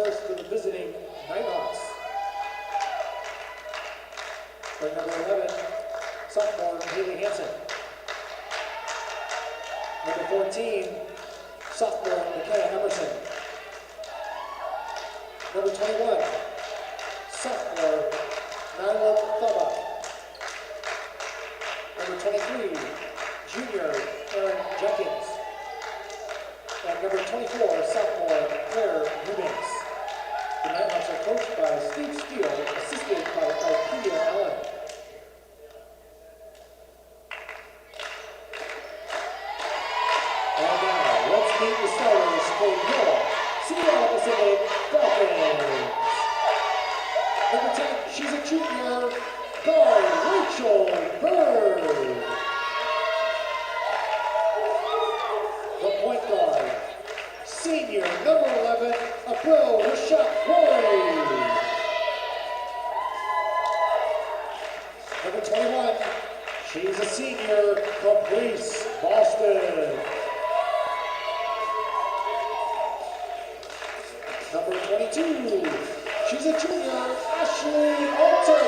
first for the visiting Nighthawks. For number 11, sophomore Haley Hansen. Number 14, sophomore Micaiah Emerson. Number 21, sophomore Nyla Thaba. Number 23, junior Aaron Jenkins. And number 24, sophomore Claire Eubanks. The Nighthawks are coached by Steve Steele, assisted by Alpedia Allen. And now, let's meet the starters for your Seattle Pacific Falcons. Number 10, she's a junior, guard Rachel Bird. The point guard, senior number 11, April Rashad Roy. Number 21, she's a senior, Caprice Boston. Number 22, she's a junior, Ashley Alter.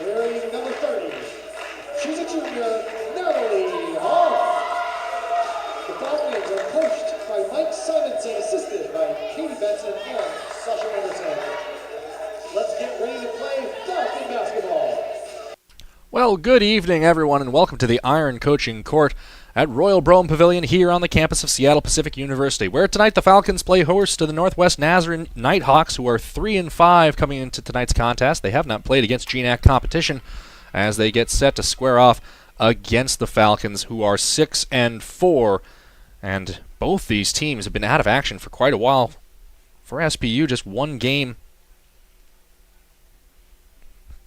Wearing number 30, she's a junior, Natalie Hoff. The Falcons are coached by Mike Simonson, assisted by Katie Benson and Sasha Anderson. Let's get ready to play Falcon basketball. Well, good evening, everyone, and welcome to the Iron Coaching Court at Royal Brougham Pavilion here on the campus of Seattle Pacific University, where tonight the Falcons play host to the Northwest Nazarene Nighthawks, who are 3-5 coming into tonight's contest. They have not played against GNAC competition as they get set to square off against the Falcons, who are 6-4, and both these teams have been out of action for quite a while. For SPU, just one game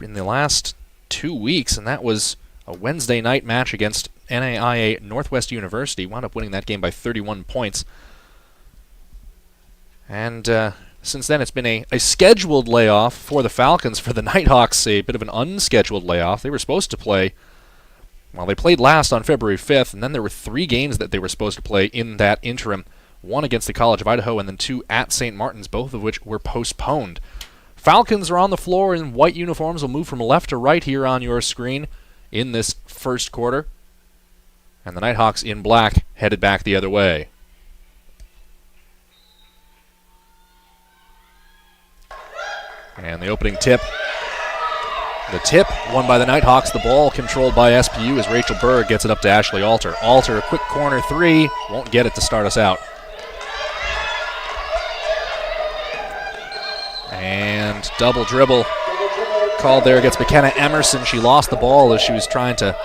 in the last 2 weeks, and that was a Wednesday night match against NAIA Northwest University. Wound up winning that game by 31 points. And since then, it's been a scheduled layoff for the Falcons. For the Nighthawks, a bit of an unscheduled layoff. They were supposed to play, well, they played last on February 5th, and then there were 3 games that they were supposed to play in that interim. 1 against the College of Idaho, and then 2 at St. Martin's, both of which were postponed. Falcons are on the floor in white uniforms. Will move from left to right here on your screen in this first quarter. And the Nighthawks in black headed back the other way. And the opening tip. The tip won by the Nighthawks. The ball controlled by SPU as Rachel Berg gets it up to Ashley Alter. Alter, a quick corner 3. Won't get it to start us out. And double dribble called there against McKenna Emerson. She lost the ball as she was trying to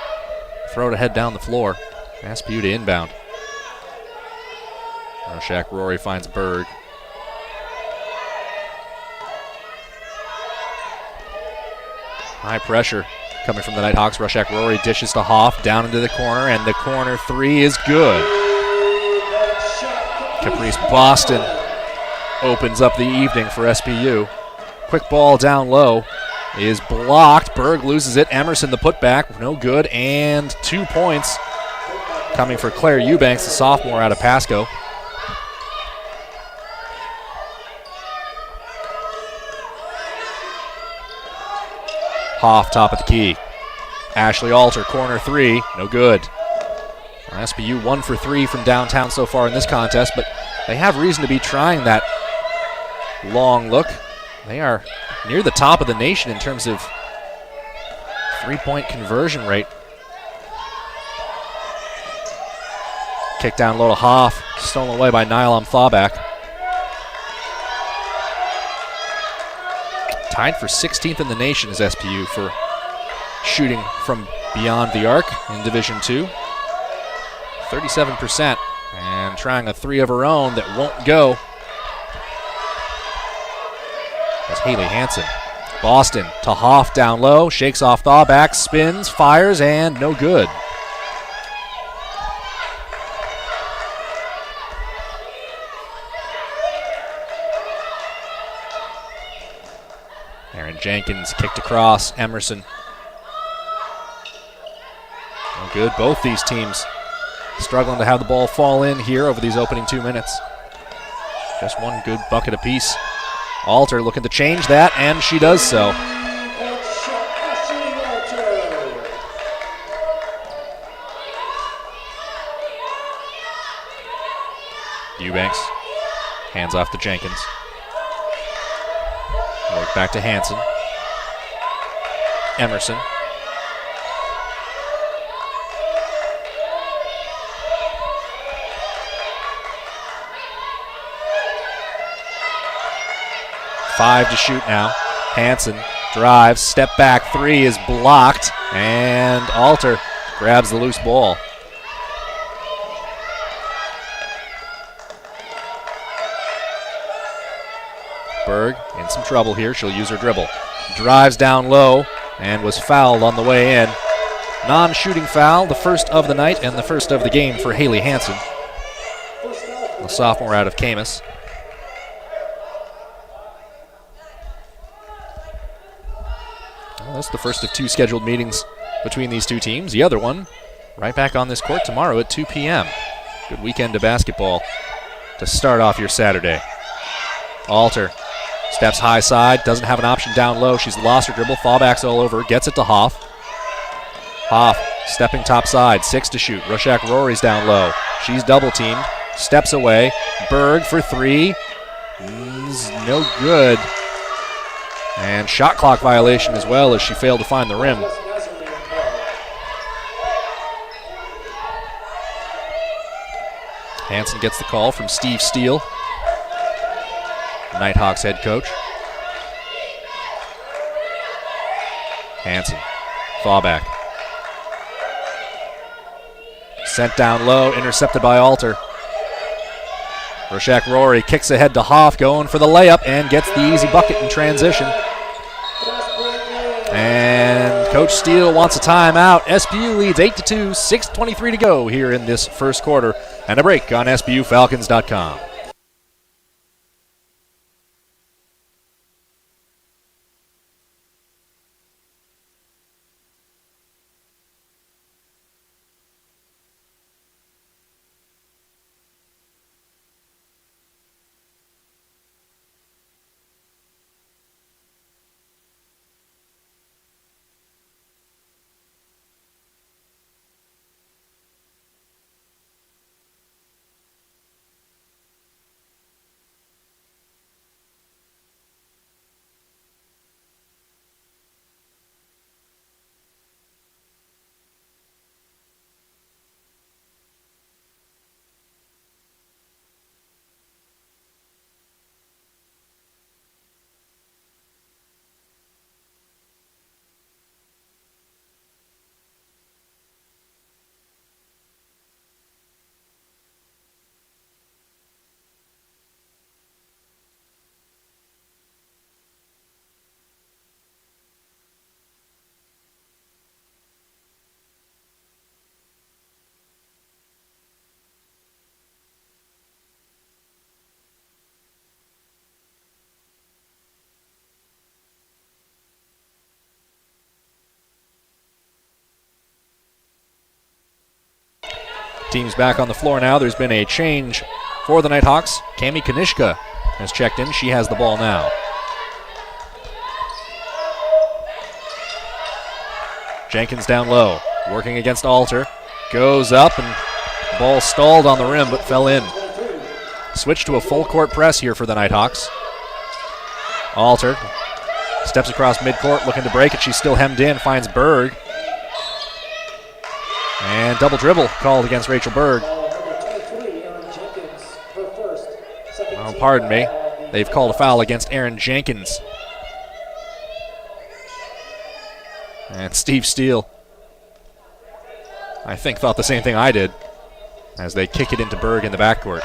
throw it ahead down the floor. SPU to inbound. Roshak Rory finds Berg. High pressure coming from the Nighthawks. Roshak Rory dishes to Hoff down into the corner, and the corner 3 is good. Caprice Boston opens up the evening for SPU. Quick ball down low is blocked. Berg loses it. Emerson the putback, no good, and 2 points coming for Claire Eubanks, the sophomore out of Pasco. Hoff top of the key. Ashley Alter, corner 3, no good. SPU 1 for 3 from downtown so far in this contest, but they have reason to be trying that long look. They are near the top of the nation in terms of 3-point conversion rate. Kick down low to Hoff, stolen away by Nylam Thawback. Tied for 16th in the nation is SPU for shooting from beyond the arc in Division II. 37%, and trying a 3 of her own that won't go. That's Haley Hansen. Boston to Hoff down low, shakes off Thawback, spins, fires, and no good. Aaron Jenkins kicked across, Emerson. No good, both these teams struggling to have the ball fall in here over these opening 2 minutes. Just one good bucket apiece. Alter looking to change that, and she does so. Eubanks hands off to Jenkins. Work back to Hansen. Emerson. Five to shoot now. Hansen drives, step back three is blocked, and Alter grabs the loose ball. Berg in some trouble here. She'll use her dribble. Drives down low and was fouled on the way in. Non-shooting foul, the first of the night and the first of the game for Haley Hansen, the sophomore out of Camas. Well, that's the first of two scheduled meetings between these two teams. The other one right back on this court tomorrow at 2 p.m. Good weekend of basketball to start off your Saturday. Alter steps high side, doesn't have an option down low. She's lost her dribble, fallbacks all over, gets it to Hoff. Hoff stepping top side, 6 to shoot. Roshak Rory's down low. She's double teamed, steps away. Berg for three. No good. And shot clock violation as well as she failed to find the rim. Hansen gets the call from Steve Steele, Nighthawks head coach. Hansen, fallback. Sent down low, intercepted by Alter. Roshak Rory kicks ahead to Hoff, going for the layup, and gets the easy bucket in transition. And Coach Steele wants a timeout. SBU leads 8-2, 6:23 to go here in this first quarter. And a break on SBUFalcons.com. Team's back on the floor now. There's been a change for the Nighthawks. Cami Kanishka has checked in. She has the ball now. Jenkins down low, working against Alter. Goes up and ball stalled on the rim but fell in. Switch to a full court press here for the Nighthawks. Alter steps across midcourt looking to break it. She's still hemmed in, finds Berg. And double dribble called against Rachel Berg. Oh, pardon me. They've called a foul against Erin Jenkins. And Steve Steele, I think, thought the same thing I did as they kick it into Berg in the backcourt.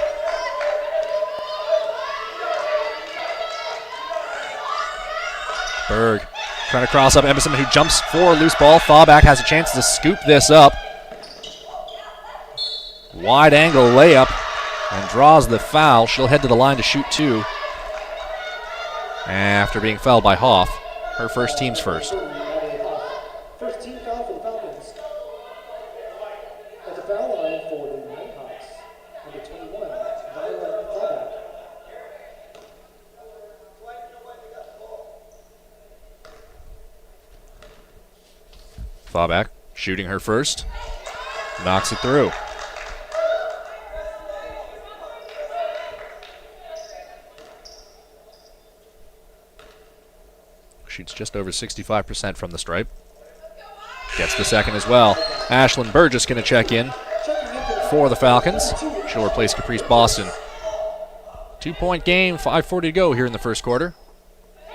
Berg trying to cross up Emerson, who jumps for a loose ball. Fallback has a chance to scoop this up. Wide angle layup and draws the foul. She'll head to the line to shoot two after being fouled by Hoff. Her first, team's first. First team foul for the Falcons. At the foul line for the Thawback shooting her first. Knocks it through. Shoots just over 65% from the stripe. Gets the second as well. Ashlyn Burgess going to check in for the Falcons. She'll replace Caprice Boston. 2-point game, 5:40 to go here in the first quarter.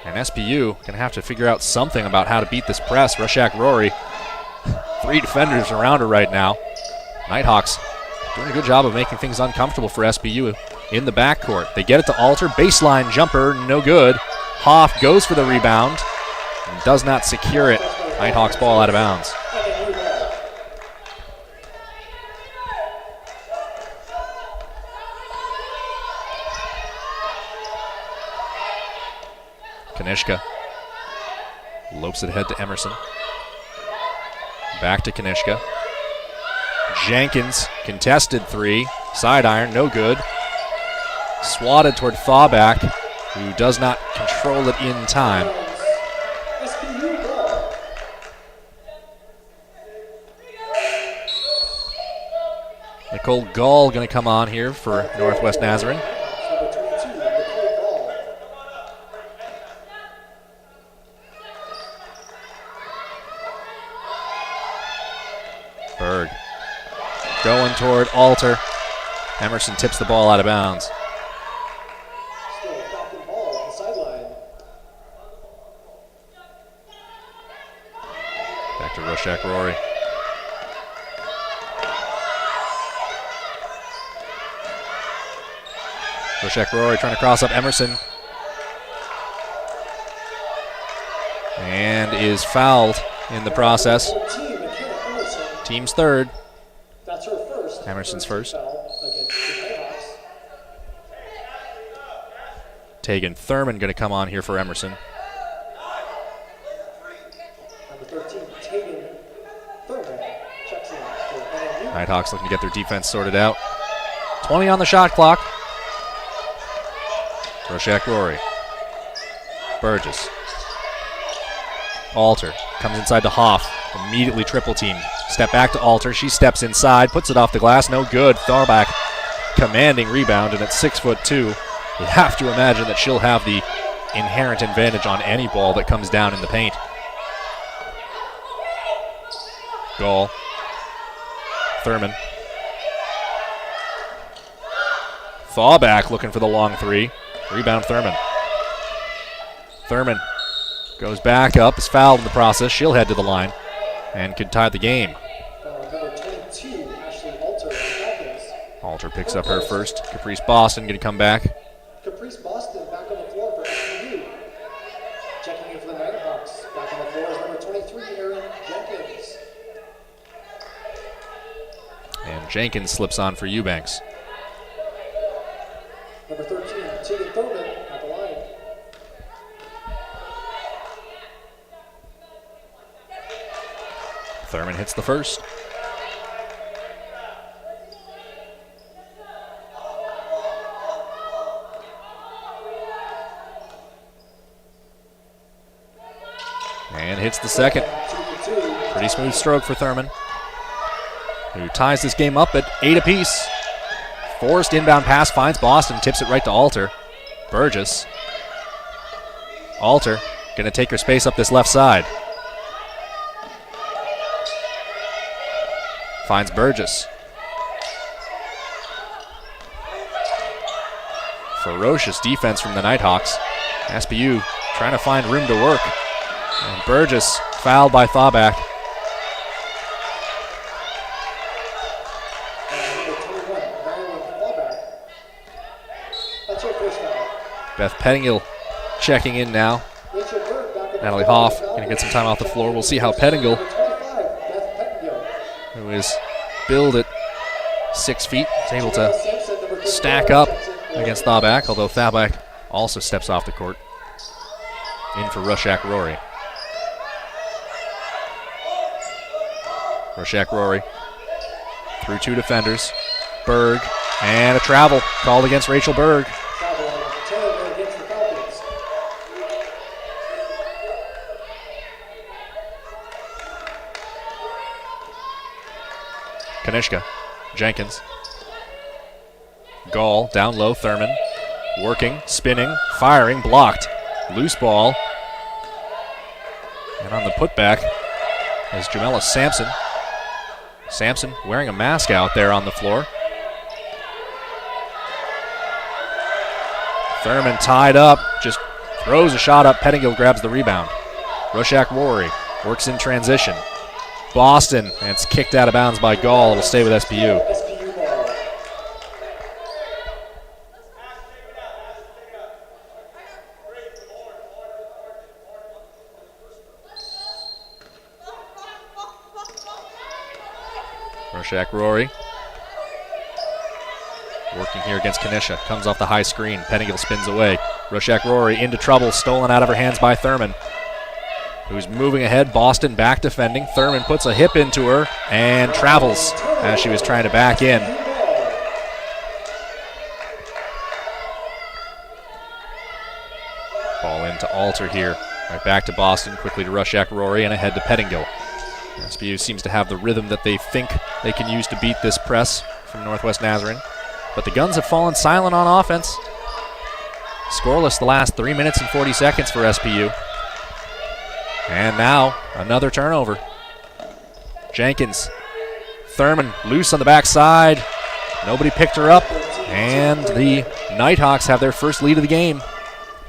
And SPU going to have to figure out something about how to beat this press. Rushak Rory, 3 defenders around her right now. Nighthawks doing a good job of making things uncomfortable for SPU in the backcourt. They get it to Alter. Baseline jumper, no good. Hoff goes for the rebound and does not secure it. Nighthawks ball out of bounds. Kanishka lopes it ahead to Emerson. Back to Kanishka. Jenkins, contested 3. Side iron, no good. Swatted toward Thawback, who does not control it in time. Nicole Gall going to come on here for Northwest Nazarene. Berg going toward Alter. Emerson tips the ball out of bounds. Back to Rushak Rory. Rushak Rory trying to cross up Emerson. And is fouled in the process. Team's third. That's her first. Emerson's first. Against the Nighthawks. Tegan Thurman going to come on here for Emerson. Number 13, Tegan Thurman checks in for NMU. Nighthawks looking to get their defense sorted out. 20 on the shot clock. Rushak Rory. Burgess. Alter comes inside to Hoff. Immediately triple teamed. Step back to Alter. She steps inside, puts it off the glass. No good. Thawback commanding rebound, and at 6'2", you have to imagine that she'll have the inherent advantage on any ball that comes down in the paint. Gall. Thurman. Thawback looking for the long 3. Rebound Thurman. Thurman goes back up, is fouled in the process. She'll head to the line and could tie the game. Number 22, Ashley Alter. Alter picks up her first. Caprice Boston going to come back. Caprice Boston back on the floor for SMU. Checking in for the Nighthawks. Back on the floor is number 23, Erin Jenkins. And Jenkins slips on for Eubanks. Number 13, Tegan Thurman at the line. Thurman hits the first. And hits the second. Pretty smooth stroke for Thurman, who ties this game up at 8 apiece. Forced inbound pass finds Boston, tips it right to Alter. Burgess. Alter going to take her space up this left side. Finds Burgess. Ferocious defense from the Nighthawks. SPU trying to find room to work. And Burgess fouled by Thawback. Beth Pettingill checking in now. Natalie Hoff going to get some time off the floor. We'll see how Pettingill, who is billed at 6 feet, is able to stack up against Thawback, although Thawback also steps off the court. In for Rushak Rory. Rushak Rory through 2 defenders. Berg, and a travel called against Rachel Berg. Kanishka. Jenkins. Gall down low. Thurman. Working, spinning, firing, blocked. Loose ball. And on the putback is Jamela Sampson. Sampson wearing a mask out there on the floor. Thurman tied up, just throws a shot up. Pettingill grabs the rebound. Roshak Rory works in transition. Boston, and it's kicked out of bounds by Gall. It'll stay with SPU. Roshak Rory working here against Kanisha. Comes off the high screen. Pettingill spins away. Roshak Rory into trouble. Stolen out of her hands by Thurman, who's moving ahead. Boston back defending. Thurman puts a hip into her and travels as she was trying to back in. Ball into Alter here. Right back to Boston. Quickly to Roshak Rory and ahead to Pettingill. SPU seems to have the rhythm that they think they can use to beat this press from Northwest Nazarene. But the Guns have fallen silent on offense. Scoreless the last 3 minutes and 40 seconds for SPU. And now another turnover. Jenkins. Thurman loose on the backside. Nobody picked her up. And the Nighthawks have their first lead of the game.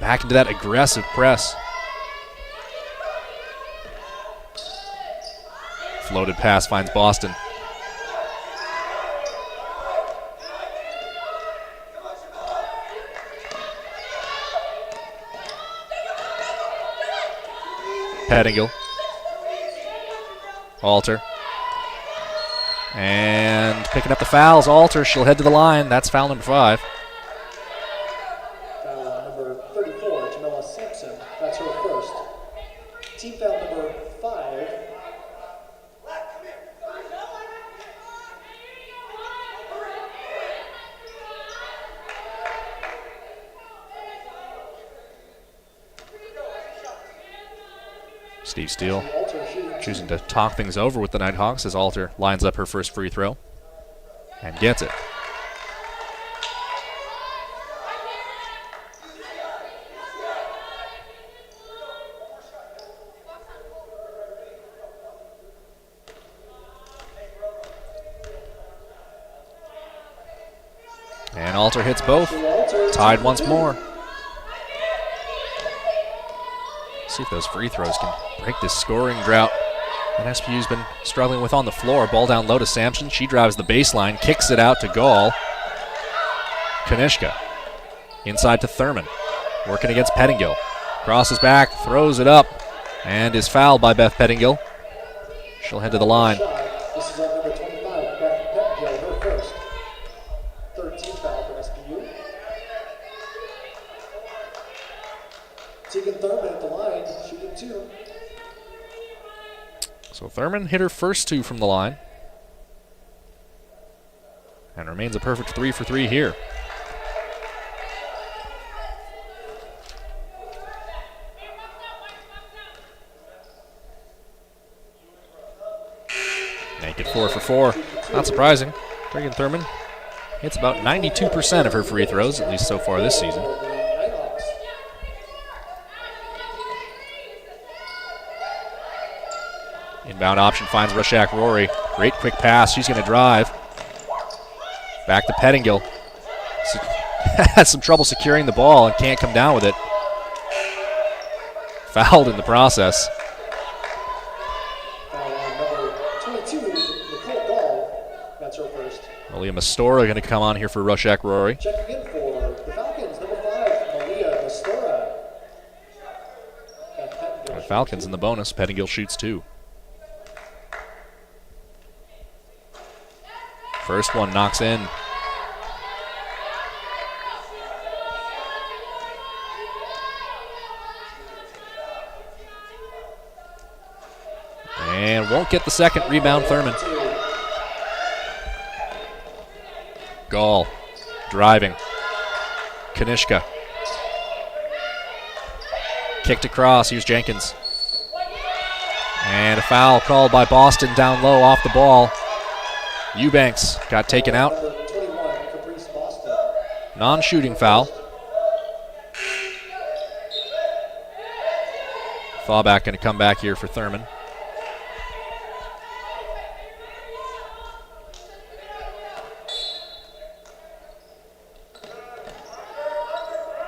Back into that aggressive press. Floated pass finds Boston. Pettingill. Alter. And picking up the fouls. Alter, she'll head to the line. That's foul number 5. Foul number 34, Jamela Sampson. That's her first. Team foul number 5. Steve Steele choosing to talk things over with the Nighthawks as Alter lines up her first free throw and gets it. And Alter hits both. Tied once more. See if those free throws can break this scoring drought that SPU's been struggling with on the floor. Ball down low to Sampson. She drives the baseline, kicks it out to Gall. Kanishka inside to Thurman, working against Pettingill. Crosses back, throws it up, and is fouled by Beth Pettingill. She'll head to the line. This is on number 25, Beth Pettingill, her first. 13 foul for SPU. Tegan Thurman at the line, shooting 2. So Thurman hit her first 2 from the line. And remains a perfect 3 for 3 here. Make it 4 for 4. Not surprising. Tegan Thurman hits about 92% of her free throws, at least so far this season. Inbound option finds Roshak Rory. Great quick pass. She's going to drive. Back to Pettingill. Has some trouble securing the ball and can't come down with it. Fouled in the process. Number 22, Nicole Gall. That's her first. Malia Mastora going to come on here for Roshak Rory. Checking in for the Falcons, number 5, Malia Mastora. The Falcons in the bonus. Pettingill shoots 2. First one knocks in. And won't get the second. Rebound, Thurman. Gall driving. Kanishka. Kicked across. Here's Jenkins. And a foul called by Boston down low off the ball. Eubanks got taken out. Number 21, Caprice Boston. Non-shooting foul. Thawback going to come back here for Thurman.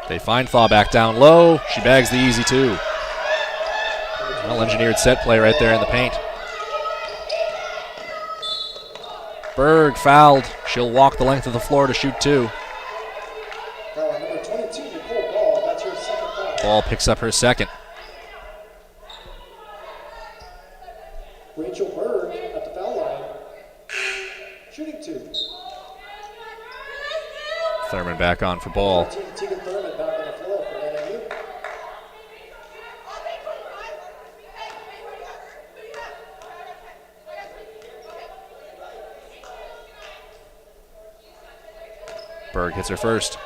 They find Thawback down low. She bags the easy two. Well-engineered set play right there in the paint. Berg fouled. She'll walk the length of the floor to shoot two. Foul on number 22, Nicole Ball. That's her second foul. Ball picks up her second. Rachel Berg at the foul line. Shooting two. Thurman back on for Ball. Tegan Thurman back on the floor for NMU. Berg hits her first.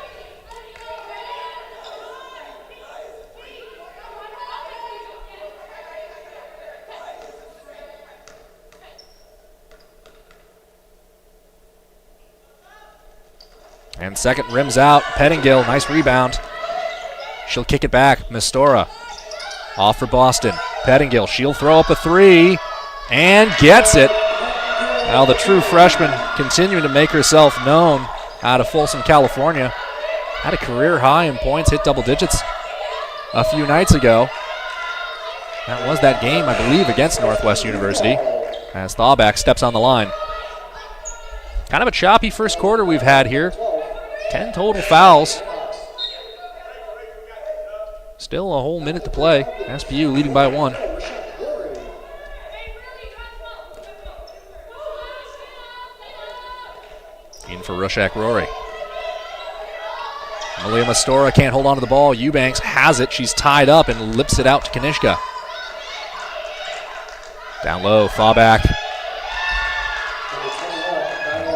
And second rims out. Pettingill, nice rebound. She'll kick it back. Mistora off for Boston. Pettingill, she'll throw up a three and gets it. Now the true freshman continuing to make herself known out of Folsom, California. Had a career high in points, hit double digits a few nights ago. That was that game, I believe, against Northwest University as Thawback steps on the line. Kind of a choppy first quarter we've had here. 10 total fouls. Still a whole minute to play. SPU leading by one. In for Rushak Rory. Malia Mastora can't hold on to the ball. Eubanks has it. She's tied up and lips it out to Kanishka. Down low, Thawback.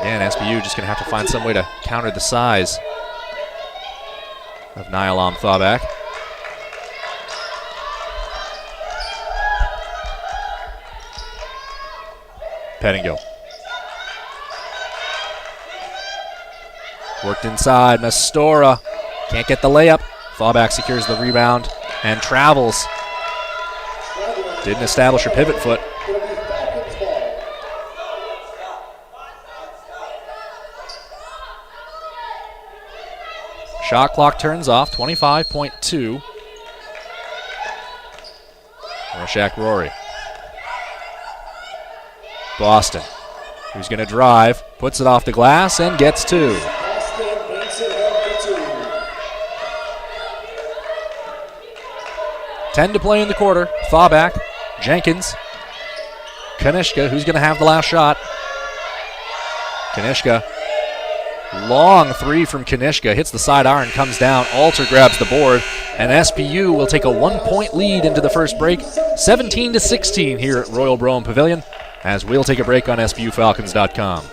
Again, SPU just going to have to find some way to counter the size of Nylam Thawback. Pettingill. Worked inside, Mastora can't get the layup. Thawback secures the rebound and travels. Didn't establish her pivot foot. Shot clock turns off, 25.2. Rushak Rory. Boston, who's going to drive, puts it off the glass and gets two. 10 to play in the quarter. Thawback, Jenkins, Kanishka, who's going to have the last shot. Kanishka, long three from Kanishka, hits the side iron, comes down. Alter grabs the board, and SPU will take a 1-point lead into the first break, 17-16 here at Royal Brougham Pavilion, as we'll take a break on SPUFalcons.com.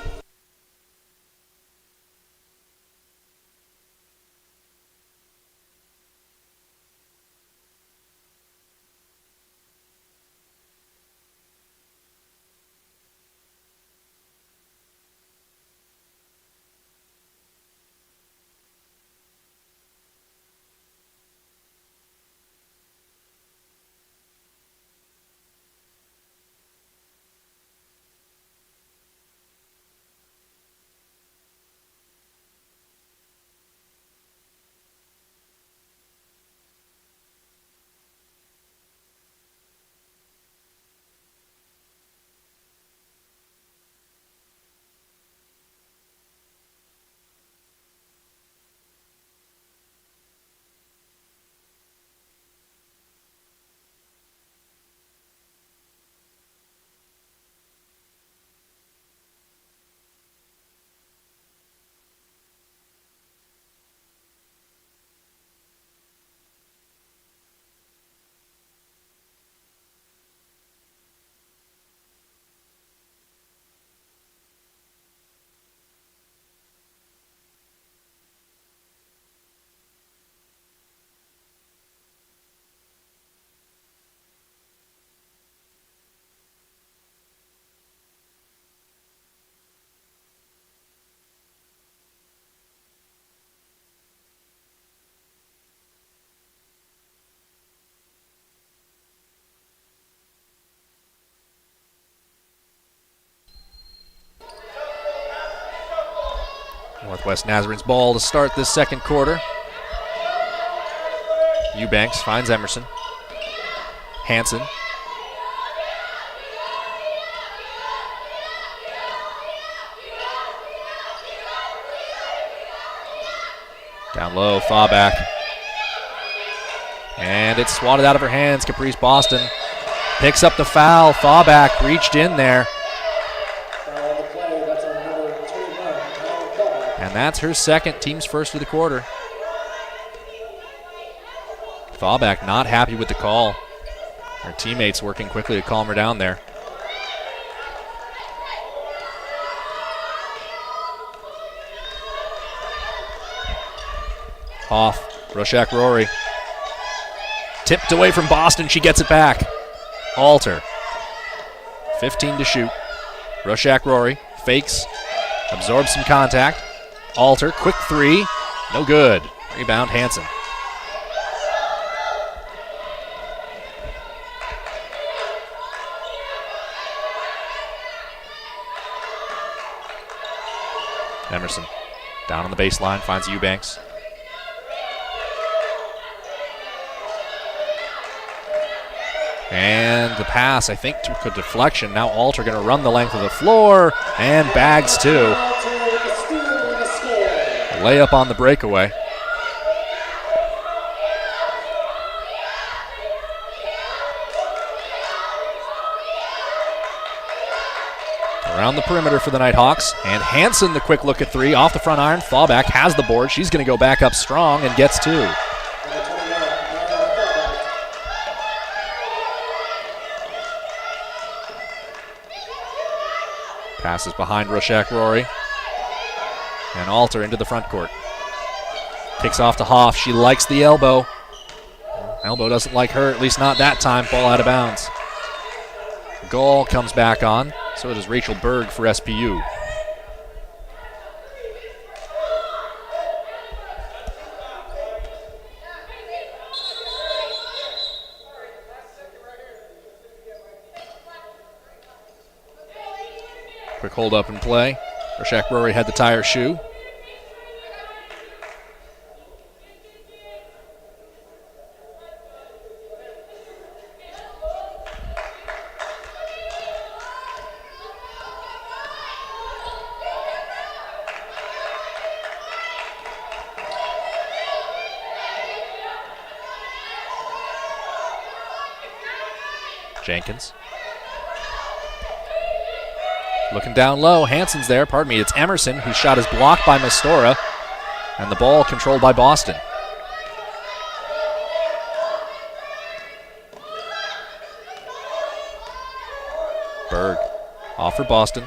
Northwest Nazarene's ball to start this second quarter. Eubanks finds Emerson. Hansen. Down low, Thawback. And it's swatted out of her hands. Caprice Boston picks up the foul. Thawback reached in there. And that's her second, team's first of the quarter. Thawback not happy with the call. Her teammates working quickly to calm her down there. Hoff, Roshak Rory. Tipped away from Boston, she gets it back. Alter. 15 to shoot. Roshak Rory fakes, absorbs some contact. Alter, quick three, no good. Rebound Hansen. Emerson down on the baseline, finds Eubanks. And the pass, I think, took a deflection. Now Alter going to run the length of the floor, and bags too. Layup on the breakaway. Around the perimeter for the Nighthawks, and Hansen the quick look at three, off the front iron. Thawback has the board. She's going to go back up strong and gets two. Passes behind Roshak Rory. And Alter into the front court. Kicks off to Hoff. She likes the elbow. Elbow doesn't like her, at least not that time. Ball out of bounds. Gall comes back on. So does Rachel Berg for SPU. Quick hold up and play. Roshak Rory had the tire shoe. Jenkins. Looking down low, Hansen's there, pardon me, it's Emerson, whose shot is blocked by Mastora, and the ball controlled by Boston. Berg off for Boston,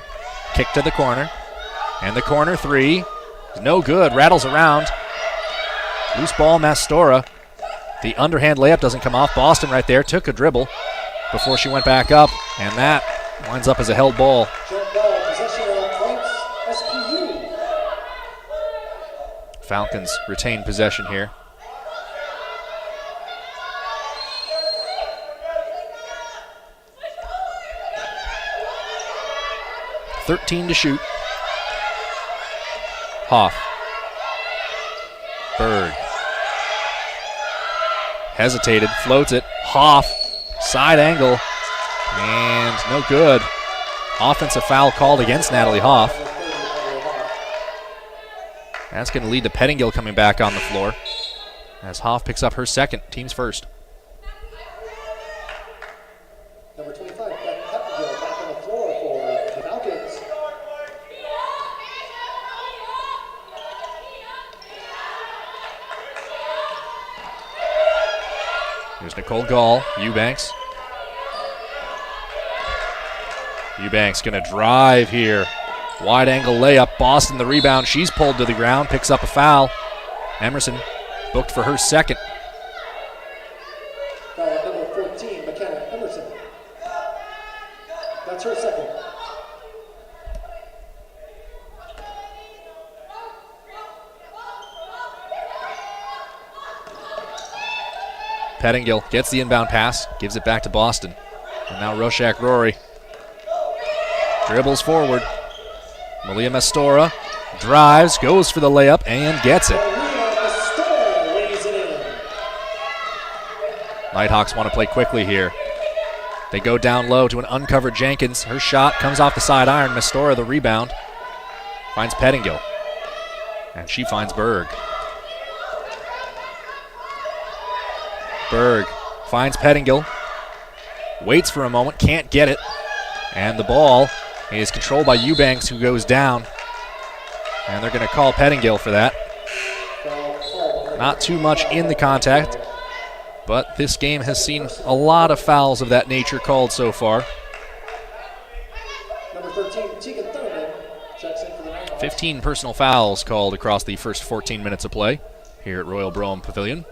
kick to the corner, and the corner three is no good, rattles around. Loose ball, Mastora. The underhand layup doesn't come off. Boston right there took a dribble before she went back up, and that winds up as a held ball. Falcons retain possession here. .13 to shoot. Hoff. Berg. Hesitated, floats it. Hoff, side angle, and no good. Offensive foul called against Natalie Hoff. That's going to lead to Pettingill coming back on the floor as Hoff picks up her second, team's first. Number 25, Pettingill back on the floor for the Falcons. Here's Nicole Gall, Eubanks. Eubanks going to drive here. Wide angle layup, Boston the rebound. She's pulled to the ground, picks up a foul. Emerson booked for her second. Foul at number 14, McKenna Emerson. That's her second. Pettingill gets the inbound pass, gives it back to Boston. And now Roshak Rory dribbles forward. Malia Mastora drives, goes for the layup, and gets it. Nighthawks want to play quickly here. They go down low to an uncovered Jenkins. Her shot comes off the side iron. Mestora the rebound. Finds Pettingill. And she finds Berg. Berg finds Pettingill. Waits for a moment, can't get it. And the ball is controlled by Eubanks, who goes down. And they're going to call Pettingill for that. Not too much in the contact, but this game has seen a lot of fouls of that nature called so far. Number 13, Tegan Thurman, checks in for the Nighthawks. 15 personal fouls called across the first 14 minutes of play here at Royal Brougham Pavilion.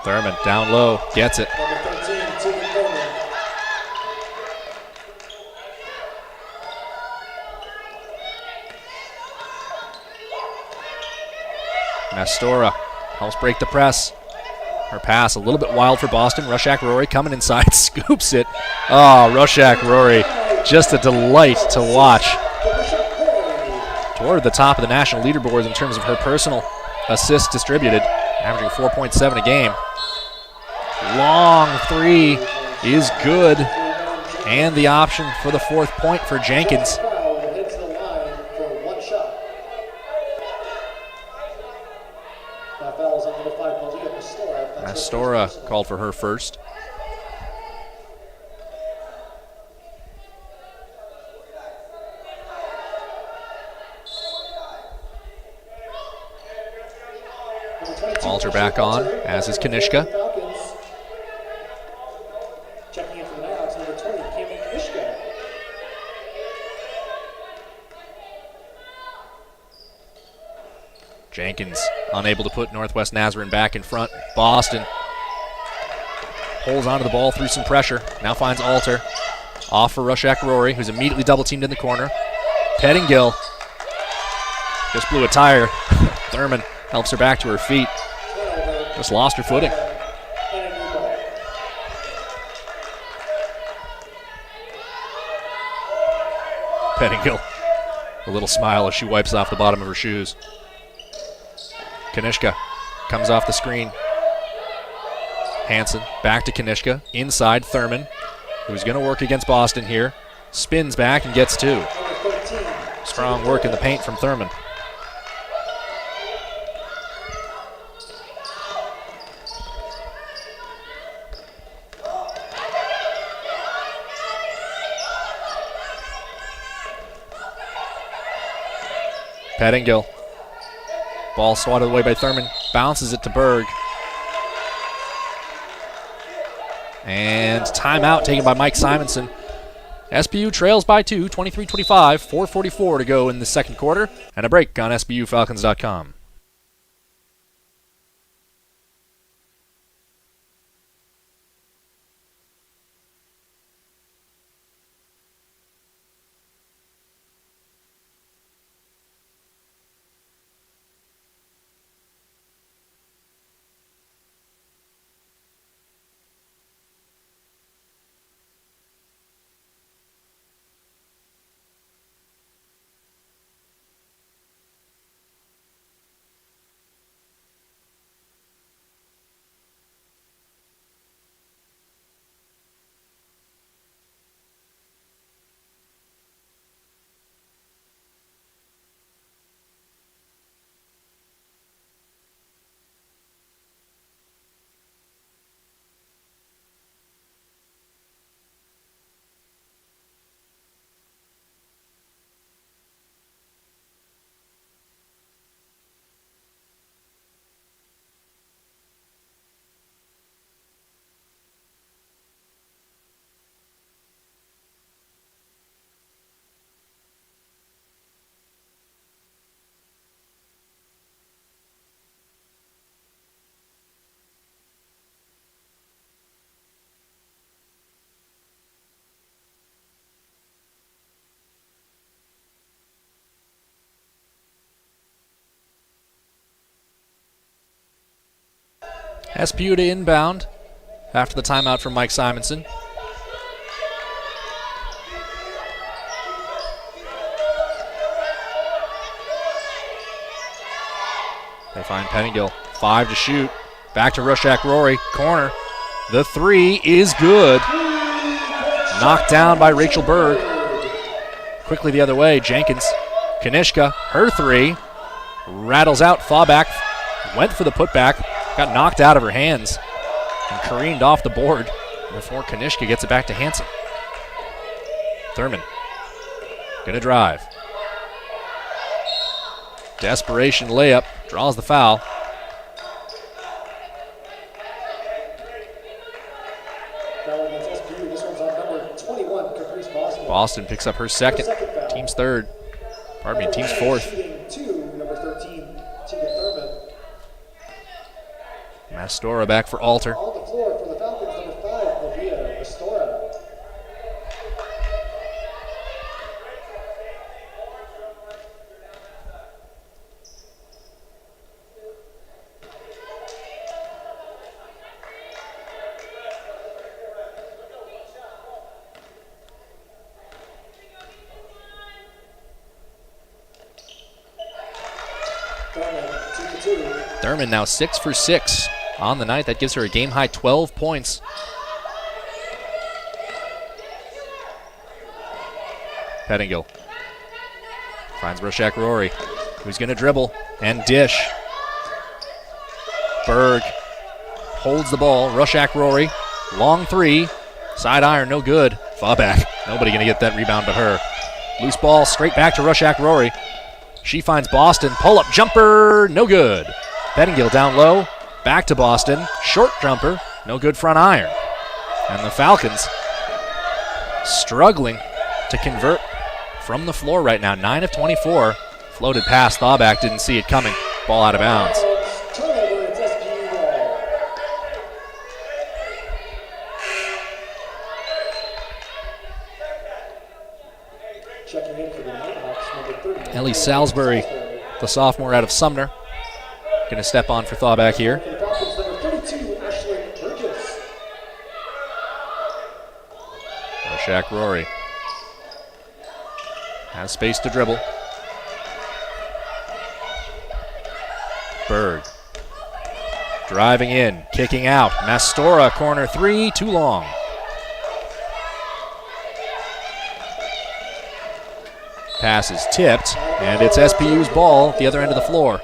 Thurman down low, gets it. Number 13, Tegan Thurman. Mestora helps break the press. Her pass a little bit wild for Boston. Rushak Rory coming inside, scoops it. Oh, Rushak Rory, just a delight to watch. Toward the top of the national leaderboards in terms of her personal assists distributed, averaging 4.7 a game. Long three is good, and the option for the fourth point for Jenkins. Hits the line for one shot. That foul is on number 5, Malia Mestora. Mestora called for her first. Alter back on, as is Kanishka. Checking in for the Nighthawks, number 20, Cameron Kanishka. Jenkins unable to put Northwest Nazarene back in front. Boston holds onto the ball through some pressure. Now finds Alter. Off for Rushak Rory, who's immediately double teamed in the corner. Pettingill just blew a tire. Thurman helps her back to her feet. Just lost her footing. And a new ball. Pettingill, a little smile as she wipes off the bottom of her shoes. Kanishka comes off the screen. Hansen back to Kanishka. Inside Thurman, who's going to work against Boston here. Spins back and gets two. Number 13, Strong work in the paint from Thurman. Pettingill. Ball swatted away by Thurman. Bounces it to Berg. And timeout taken by Mike Simonson. SBU trails by 2, 23-25, 4:44 to go in the second quarter, and a break on SBUFalcons.com. SPU to inbound after the timeout from Mike Simonson. They find Pettingill. 5 to shoot. Back to Rushak Rory. Corner. The 3 is good. Knocked down by Rachel Berg. Quickly the other way. Jenkins. Kanishka. Her 3. Rattles out. Fallback. Went for the putback. Got knocked out of her hands. And careened off the board before Kanishka gets it back to Hansen. Thurman. Gonna drive. Desperation layup. Draws the foul. Boston picks up her second. Team's third. Pardon me, team's fourth. Mastora back for Alter. On the floor for the Falcons, number 5, Maria Mastora. Thurman now 6 for 6 on the night. That gives her a game-high 12 points. Pettingill finds Roshak Rory, who's going to dribble and dish. Berg holds the ball. Roshak Rory, long 3, side iron, no good. Fall back. Nobody going to get that rebound but her. Loose ball straight back to Roshak Rory. She finds Boston. Pull-up jumper, no good. Pettingill down low, back to Boston. Short jumper, no good front iron. And the Falcons struggling to convert from the floor right now. 9 of 24. Floated past Thauback, didn't see it coming. Ball out of bounds. Ellie Salisbury, the sophomore out of Sumner, going to step on for Thauback here. Roshak Rory has space to dribble. Berg driving in, kicking out. Mastora, corner 3, too long. Pass is tipped, and it's SPU's ball at the other end of the floor.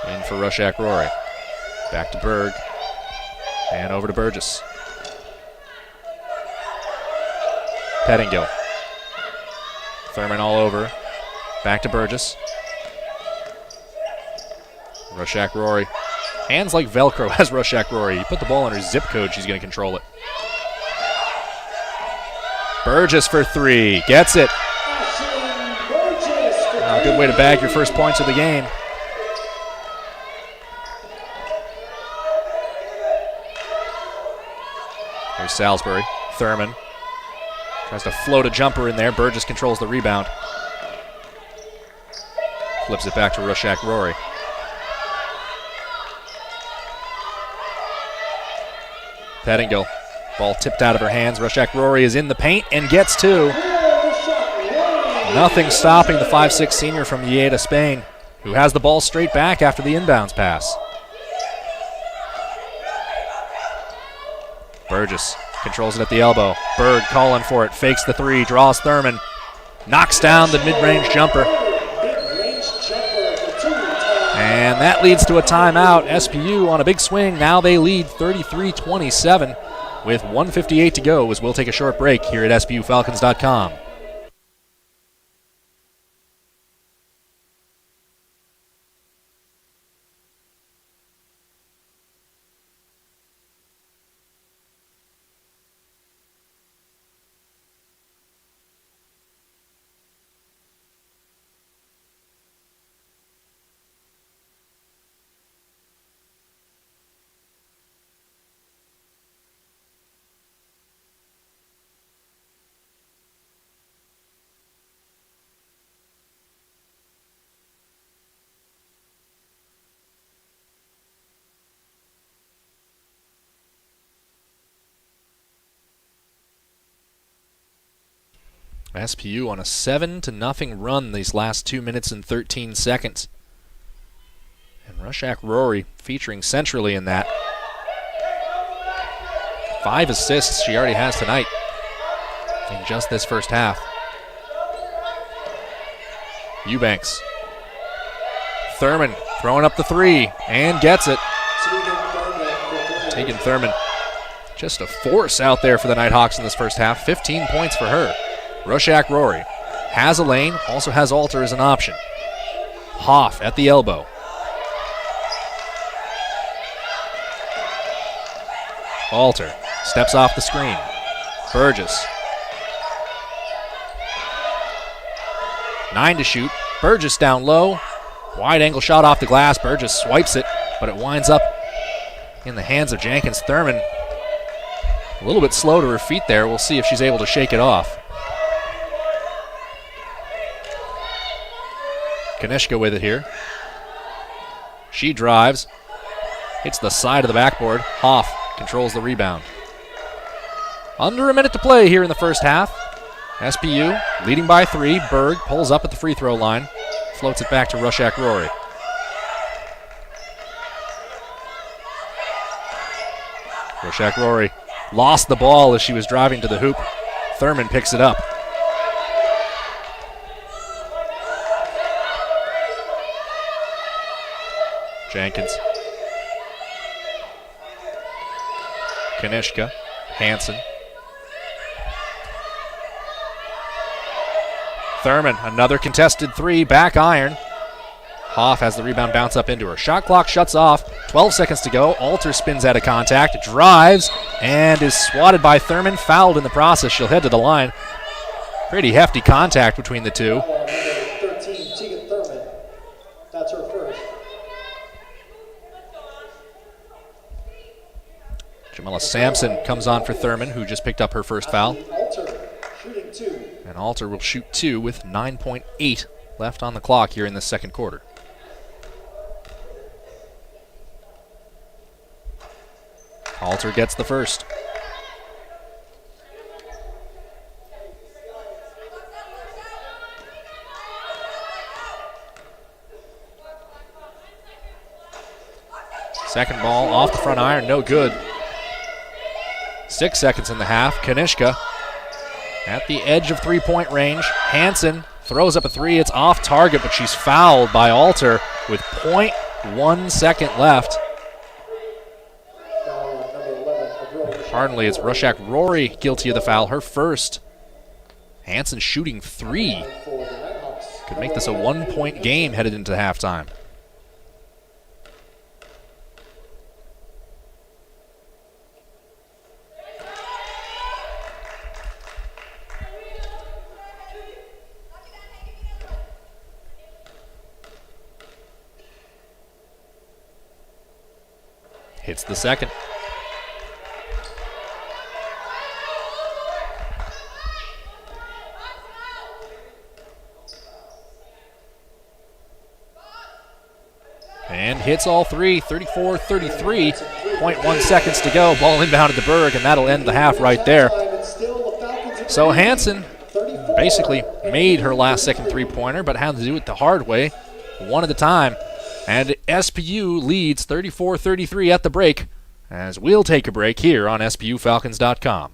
In for Roshak Rory. Back to Berg, and over to Burgess. Pettingill. Thurman all over. Back to Burgess. Roshak Rory. Hands like Velcro has Roshak Rory. You put the ball in her zip code, she's going to control it. Burgess for 3. Gets it. Good way to bag your first points of the game. Here's Salisbury. Thurman tries to float a jumper in there. Burgess controls the rebound. Flips it back to Roshak Rory. Pettingill. Ball tipped out of her hands. Roshak Rory is in the paint and gets 2. Nothing stopping the 5'6 senior from Lleida, Spain, who has the ball straight back after the inbounds pass. Burgess controls it at the elbow. Berg calling for it. Fakes the 3. Draws Thurman. Knocks down the mid-range jumper. And that leads to a timeout. SPU on a big swing. Now they lead 33-27 with 1:58 to go as we'll take a short break here at SPUFalcons.com. SPU on a 7-0 run these last 2 minutes and 13 seconds. And Rushak Rory featuring centrally in that. 5 assists she already has tonight in just this first half. Eubanks. Thurman throwing up the 3 and gets it. Tegan Thurman, just a force out there for the Nighthawks in this first half. 15 points for her. Rushak Rory has a lane, also has Alter as an option. Hoff at the elbow. Alter steps off the screen. Burgess. 9 to shoot. Burgess down low. Wide angle shot off the glass. Burgess swipes it, but it winds up in the hands of Jenkins. Thurman a little bit slow to her feet there. We'll see if she's able to shake it off. Kanishka with it here. She drives. Hits the side of the backboard. Hoff controls the rebound. Under a minute to play here in the first half. SPU leading by 3. Berg pulls up at the free throw line. Floats it back to Rushak Rory. Rushak Rory lost the ball as she was driving to the hoop. Thurman picks it up. Jenkins. Kanishka. Hansen. Thurman, another contested 3, back iron. Hoff has the rebound bounce up into her. Shot clock shuts off, 12 seconds to go. Alter spins out of contact, drives, and is swatted by Thurman, fouled in the process. She'll head to the line. Pretty hefty contact between the two. 13, Tegan Thurman. That's her first. Jamila Sampson comes on for Thurman, who just picked up her first foul. Alter, shooting 2. And Alter will shoot 2 with 9.8 left on the clock here in the second quarter. Alter gets the first. Second ball off the front iron, no good. 6 seconds in the half. Kanishka at the edge of three-point range. Hansen throws up a 3. It's off target, but she's fouled by Alter with 0.1 second left. Pardonly, it's Rushak Rory guilty of the foul, her first. Hansen shooting 3. Could make this a 1-point game headed into halftime. Hits the second. And hits all 3, 34-33, 0.1 seconds to go. Ball inbounded to Berg, and that'll end the half right there. So Hansen basically made her last second three-pointer, but had to do it the hard way, one at a time. And SPU leads 34-33 at the break, as we'll take a break here on SPUFalcons.com.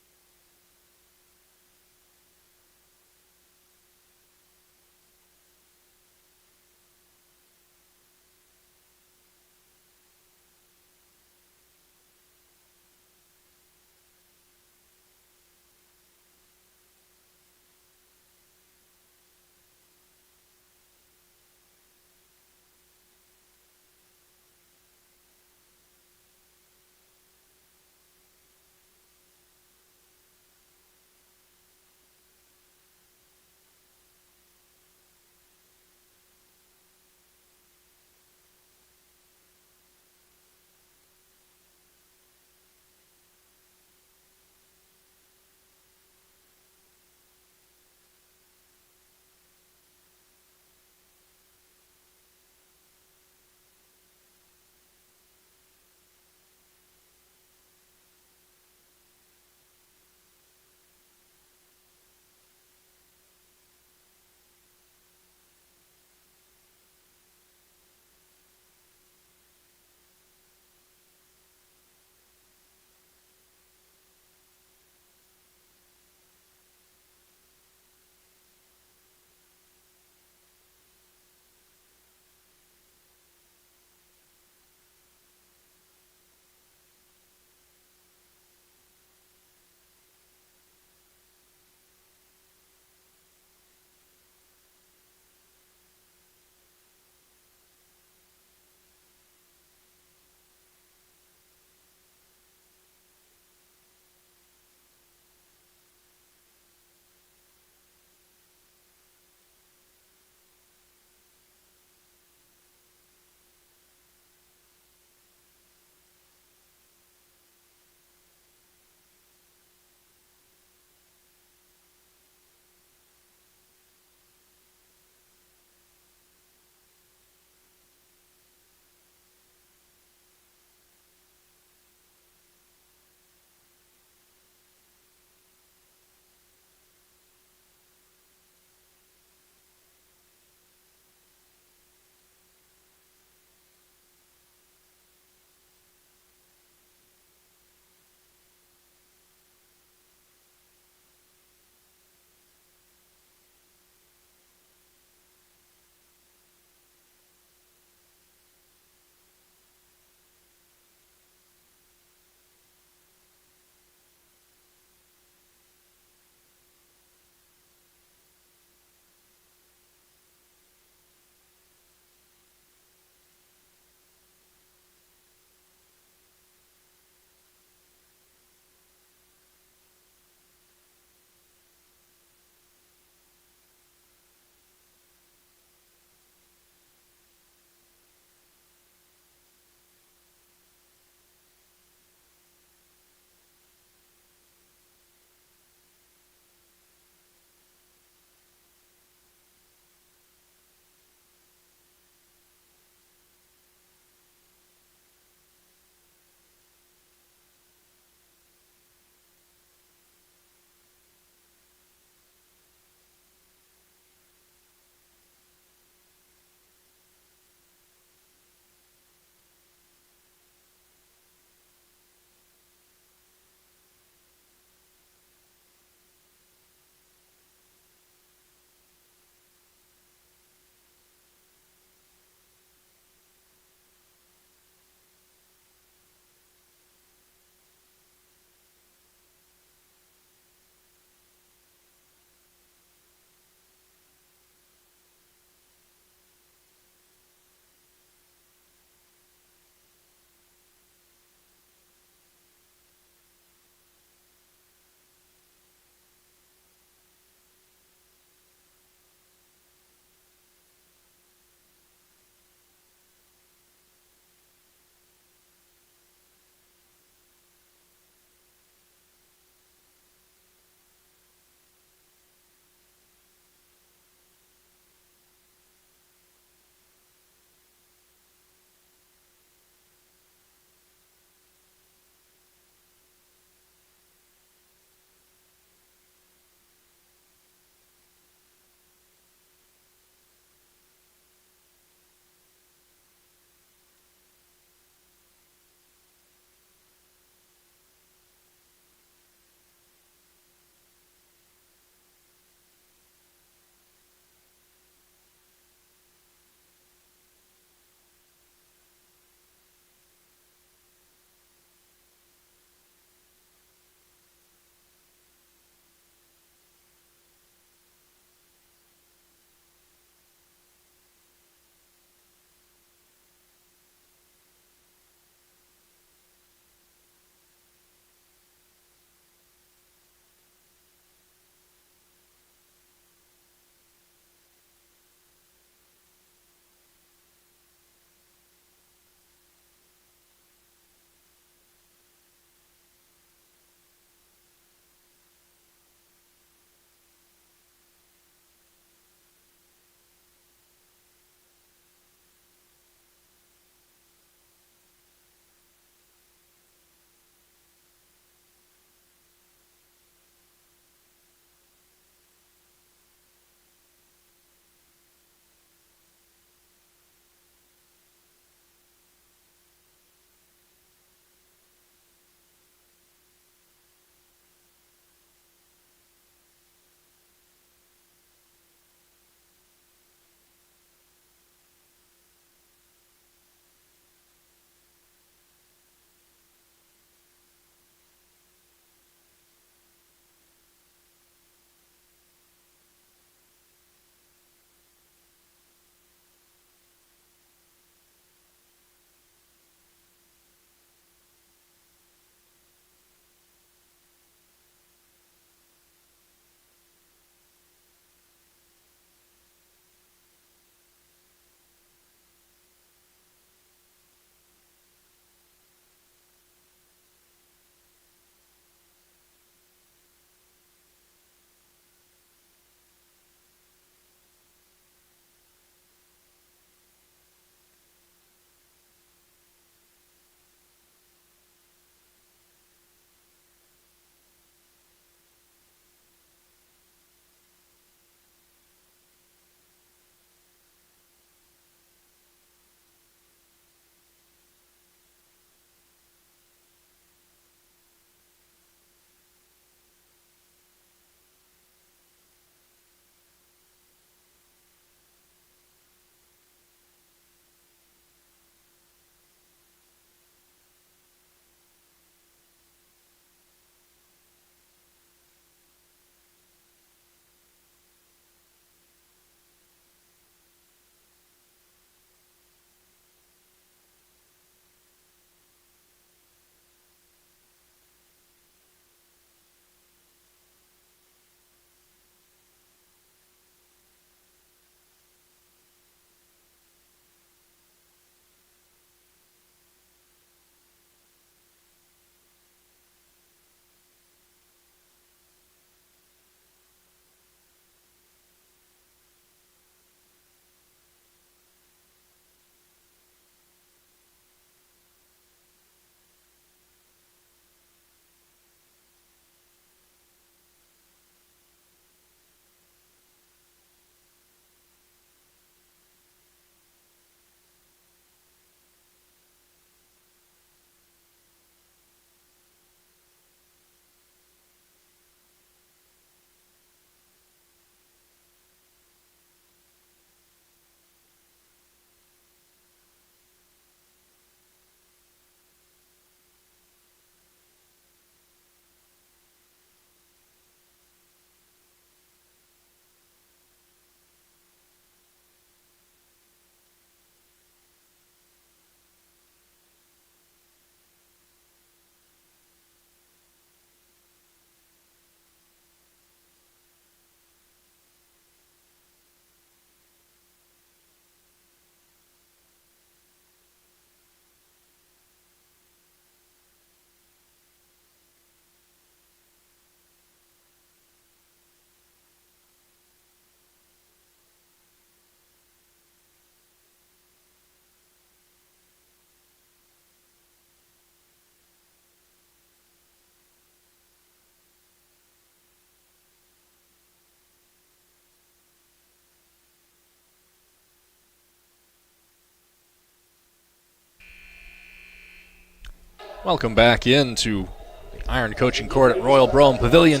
Welcome back into the Iron Coaching Court at Royal Brougham Pavilion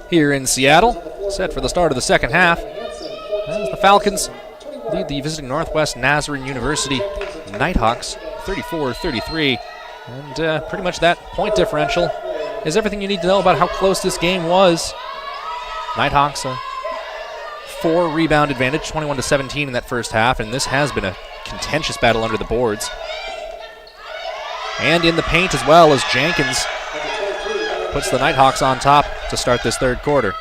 here in Seattle. Set for the start of the second half as the Falcons lead the visiting Northwest Nazarene University Nighthawks 34-33. And pretty much that point differential is everything you need to know about how close this game was. Nighthawks a 4 rebound advantage, 21-17 in that first half, and this has been a contentious battle under the boards. And in the paint as well, as Jenkins puts the Nighthawks on top to start this third quarter.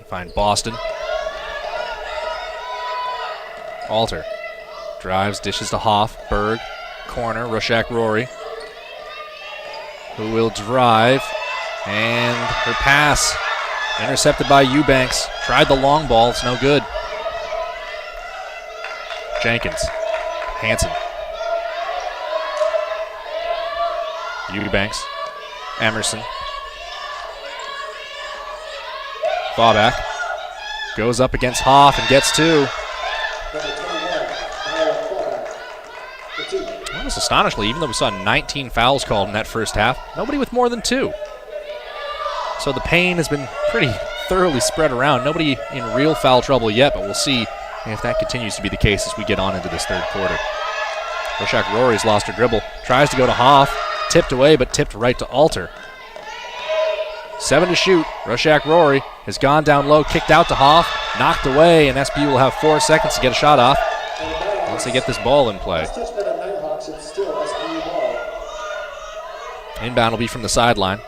Find Boston. Alter drives, dishes to Hoff. Berg, corner, Roshak Rory, who will drive, and her pass intercepted by Eubanks. Tried the long ball, it's no good. Jenkins, Hansen, Eubanks, Emerson. Fallback goes up against Hoff and gets 2. Almost astonishingly, even though we saw 19 fouls called in that first half, nobody with more than 2. So the pain has been pretty thoroughly spread around. Nobody in real foul trouble yet, but we'll see if that continues to be the case as we get on into this third quarter. Roshak Rory's lost her dribble, tries to go to Hoff, tipped away, but tipped right to Alter. 7 to shoot. Roshak Rory has gone down low, kicked out to Hoff, knocked away, and SBU will have 4 seconds to get a shot off once they get this ball in play. Inbound will be from the sideline.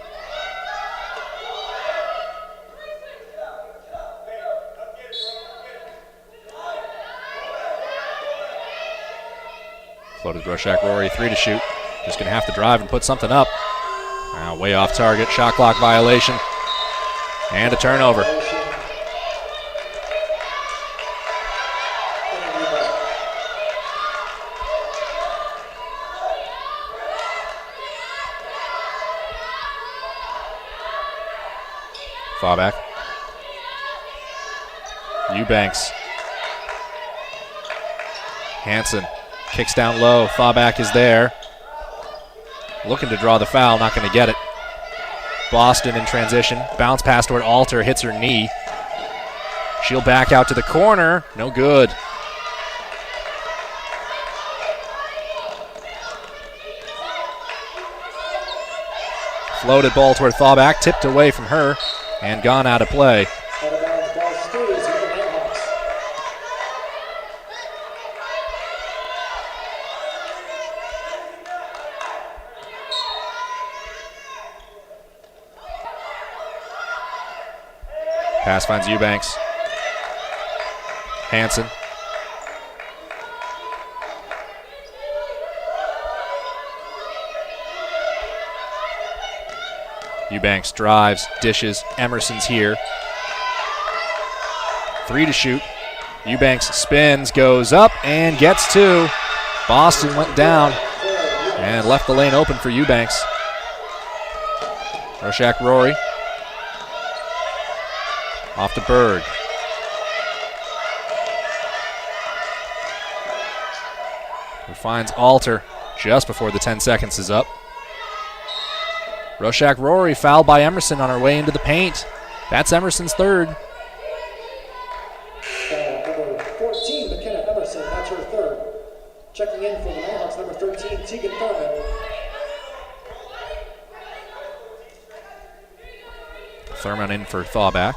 Floated Roshak Rory, 3 to shoot. Just going to have to drive and put something up. Way off target, shot clock violation, and a turnover. Fallback. Eubanks. Hansen kicks down low. Fallback is there. Looking to draw the foul, not going to get it. Boston in transition. Bounce pass toward Alter, hits her knee. She'll back out to the corner. No good. Floated ball toward Fallback, tipped away from her, and gone out of play. Pass finds Eubanks. Hansen. Eubanks drives, dishes. Emerson's here. 3 to shoot. Eubanks spins, goes up, and gets 2. Boston went down and left the lane open for Eubanks. Roshak Rory. Off to Berg. Who finds Alter just before the 10 seconds is up. Roshak Rory fouled by Emerson on her way into the paint. That's Emerson's 3rd. Number 14, McKenna Emerson, that's her 3rd. Checking in for the Nighthawks, number 13, Tegan Thurman. Thurman in for Fallback.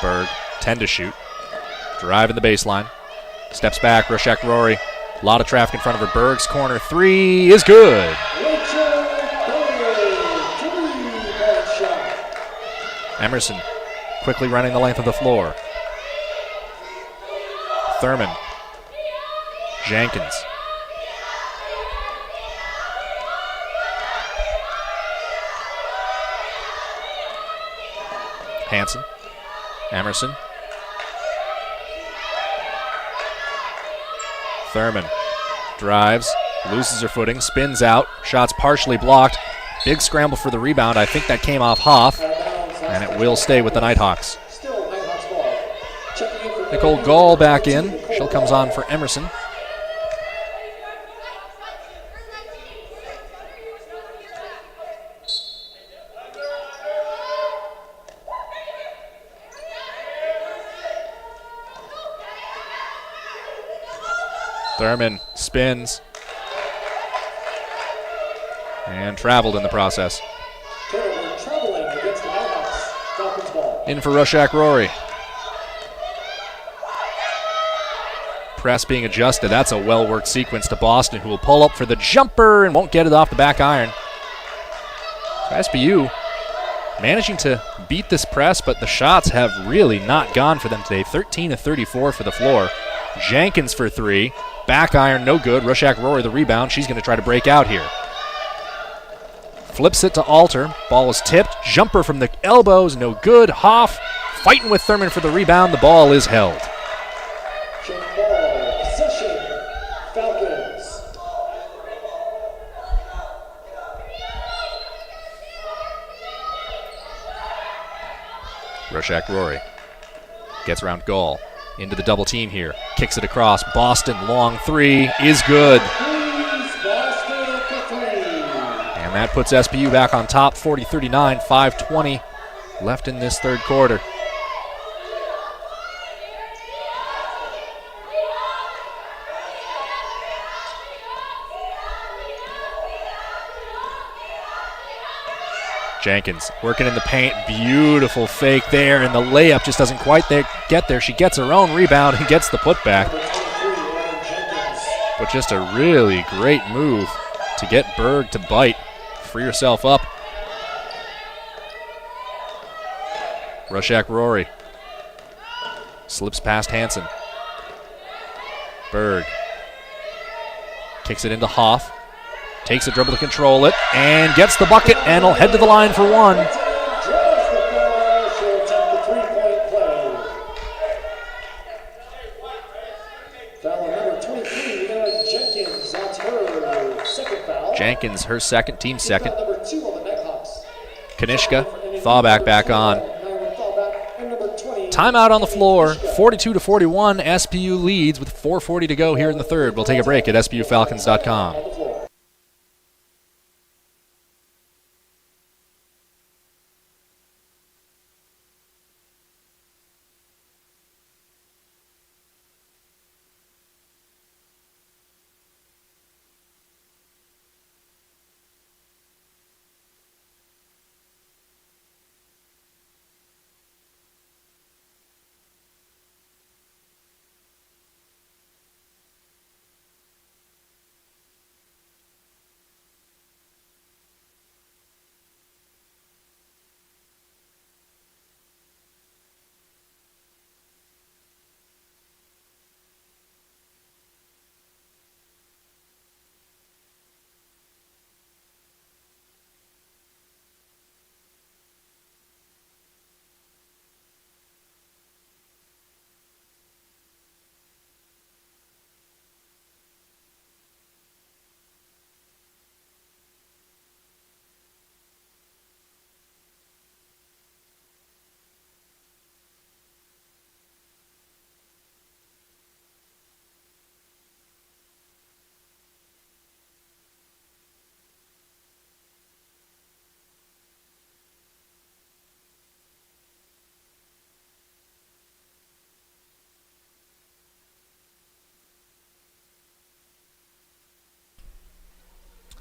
Berg, 10 to shoot. Drive in the baseline. Steps back, Roshak Rory. A lot of traffic in front of her. Berg's corner 3 is good. Emerson quickly running the length of the floor. Thurman. Jenkins. Hansen. Emerson. Thurman drives, loses her footing, spins out. Shot's partially blocked. Big scramble for the rebound. I think that came off Hoff, and it will stay with the Nighthawks. Nicole Gall back in. She comes on for Emerson. Thurman spins and traveled in the process. In for Rushak Rory. Press being adjusted. That's a well-worked sequence to Boston, who will pull up for the jumper and won't get it off the back iron. So SBU managing to beat this press, but the shots have really not gone for them today. 13 of 34 for the floor. Jenkins for three. Back iron, no good. Rushak Rory the rebound. She's going to try to break out here. Flips it to Alter. Ball is tipped. Jumper from the elbows, no good. Hoff fighting with Thurman for the rebound. The ball is held. Ball, possession, Falcons. Rushak Rory gets around Gall. Into the double team here. Kicks it across. Boston, long three is good. And that puts SPU back on top, 40-39, 5:20 left in this third quarter. Jenkins working in the paint. Beautiful fake there, and the layup just doesn't quite get there. She gets her own rebound and gets the putback. But just a really great move to get Berg to bite. Free herself up. Rushak Rory slips past Hansen. Berg kicks it into Hoff. Takes a dribble to control it and gets the bucket and will head to the line for one. Jenkins, her second, team second. Kanishka, Thawback back on. Timeout on the floor, 42-41. SPU leads with 4:40 to go here in the third. We'll take a break at spufalcons.com.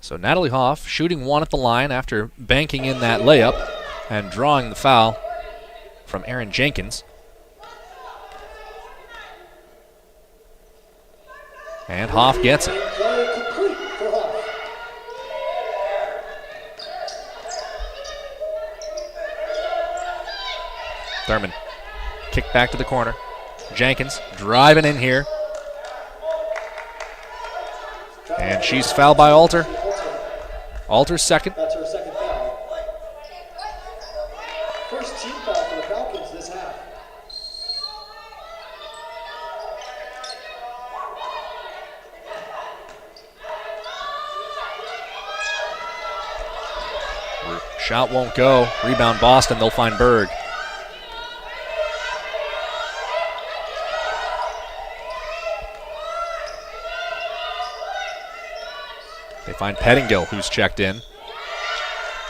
So Natalie Hoff shooting one at the line after banking in that layup and drawing the foul from Erin Jenkins. And Hoff gets it. Thurman, kick back to the corner. Jenkins driving in here. And she's fouled by Alter. Alter's second. That's her second foul. First team foul for the Falcons. Shot won't go. Rebound Boston. They'll find Berg. They find Pettingill, who's checked in.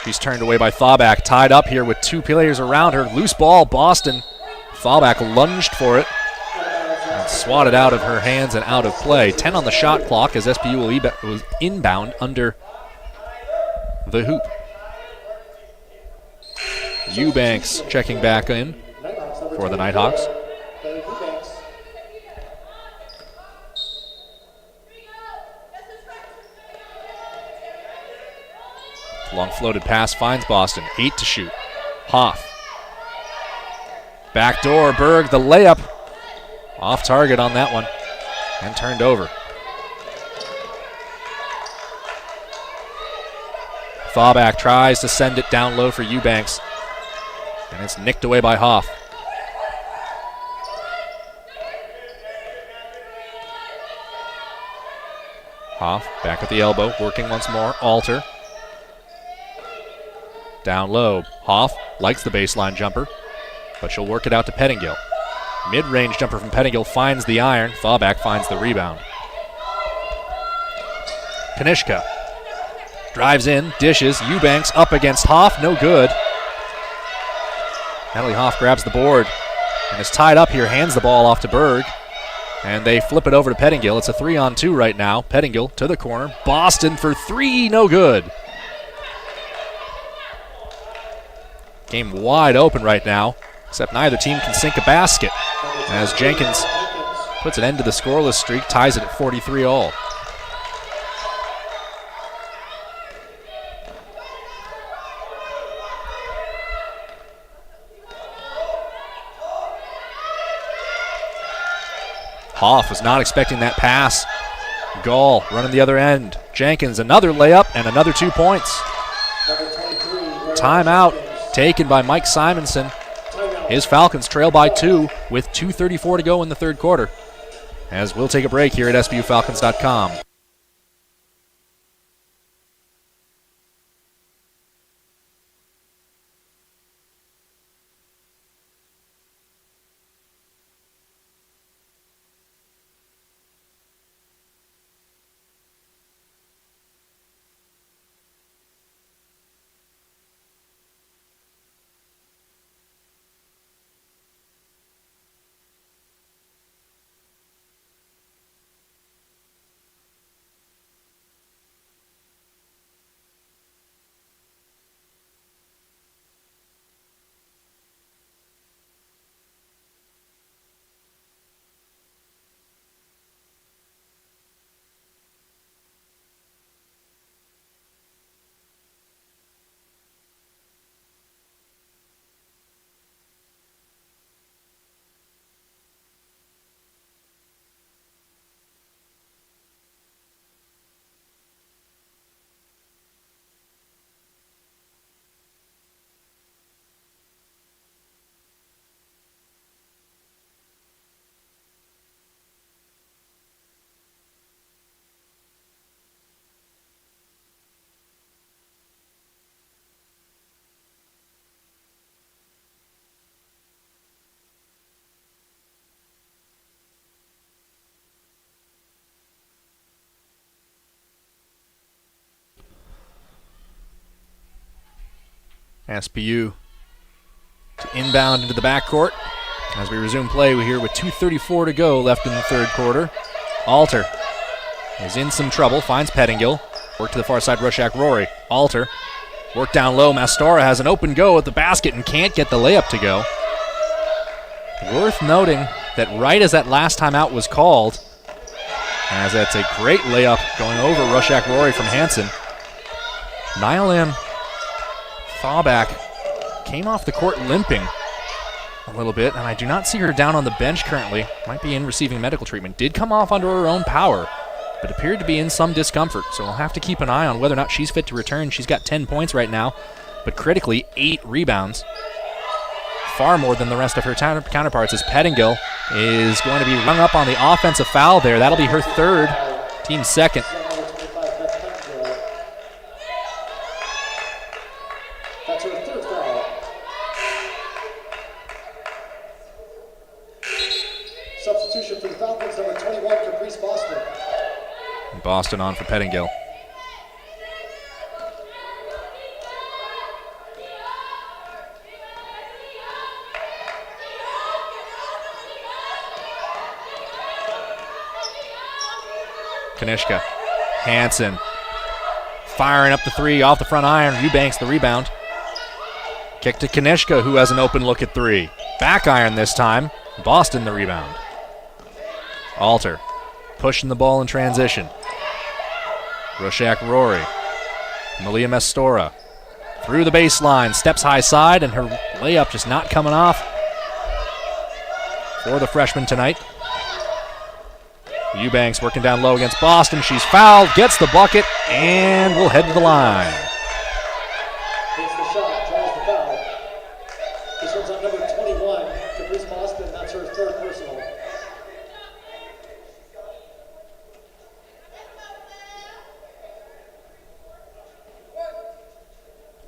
She's turned away by Thauback. Tied up here with two players around her. Loose ball, Boston. Thauback lunged for it and swatted out of her hands and out of play. 10 on the shot clock as SPU will inbound under the hoop. Eubanks checking back in for the Nighthawks. Long floated pass finds Boston. 8 to shoot. Hoff. Backdoor, Berg, the layup. Off target on that one and turned over. Thauback tries to send it down low for Eubanks, and it's nicked away by Hoff. Hoff back at the elbow, working once more. Alter. Down low. Hoff likes the baseline jumper, but she'll work it out to Pettingill. Mid-range jumper from Pettingill finds the iron. Thauback finds the rebound. Kanishka drives in, dishes. Eubanks up against Hoff, no good. Natalie Hoff grabs the board and is tied up here, hands the ball off to Berg, and they flip it over to Pettingill. It's a 3-on-2 right now. Pettingill to the corner. Boston for three, no good. Game wide open right now, except neither team can sink a basket as Jenkins puts an end to the scoreless streak, ties it at 43 all. Hoff was not expecting that pass. Gall running the other end. Jenkins, another layup and another 2 points. Timeout taken by Mike Simonson. His Falcons trail by 2 with 2:34 to go in the third quarter. As we'll take a break here at SBUFalcons.com. SPU to inbound into the backcourt. As we resume play, we're here with 2:34 to go left in the third quarter. Alter is in some trouble, finds Pettingill. Work to the far side, Rushak Rory. Alter, work down low. Mastora has an open go at the basket and can't get the layup to go. Worth noting that right as that last timeout was called, as that's a great layup going over Rushak Rory from Hansen, Nylam Thauback came off the court limping a little bit, and I do not see her down on the bench currently. Might be in receiving medical treatment. Did come off under her own power, but appeared to be in some discomfort, so we'll have to keep an eye on whether or not she's fit to return. She's got 10 points right now, but critically 8 rebounds. Far more than the rest of her counterparts, as Pettingill is going to be rung up on the offensive foul there. That'll be her third, team second. Substitution for the Falcons, number 21, Caprice Boston. Boston on for Pettingill. Kanishka. Hansen. Firing up the three off the front iron. Eubanks the rebound. Kick to Kanishka, who has an open look at three. Back iron this time. Boston the rebound. Alter. Pushing the ball in transition. Roshak Rory. Malia Mestora. Through the baseline. Steps high side, and her layup just not coming off for the freshman tonight. Eubanks working down low against Boston. She's fouled, gets the bucket, and will head to the line. Takes the shot, draws the foul. This one's on number 21, Caprice Boston. That's her third personal.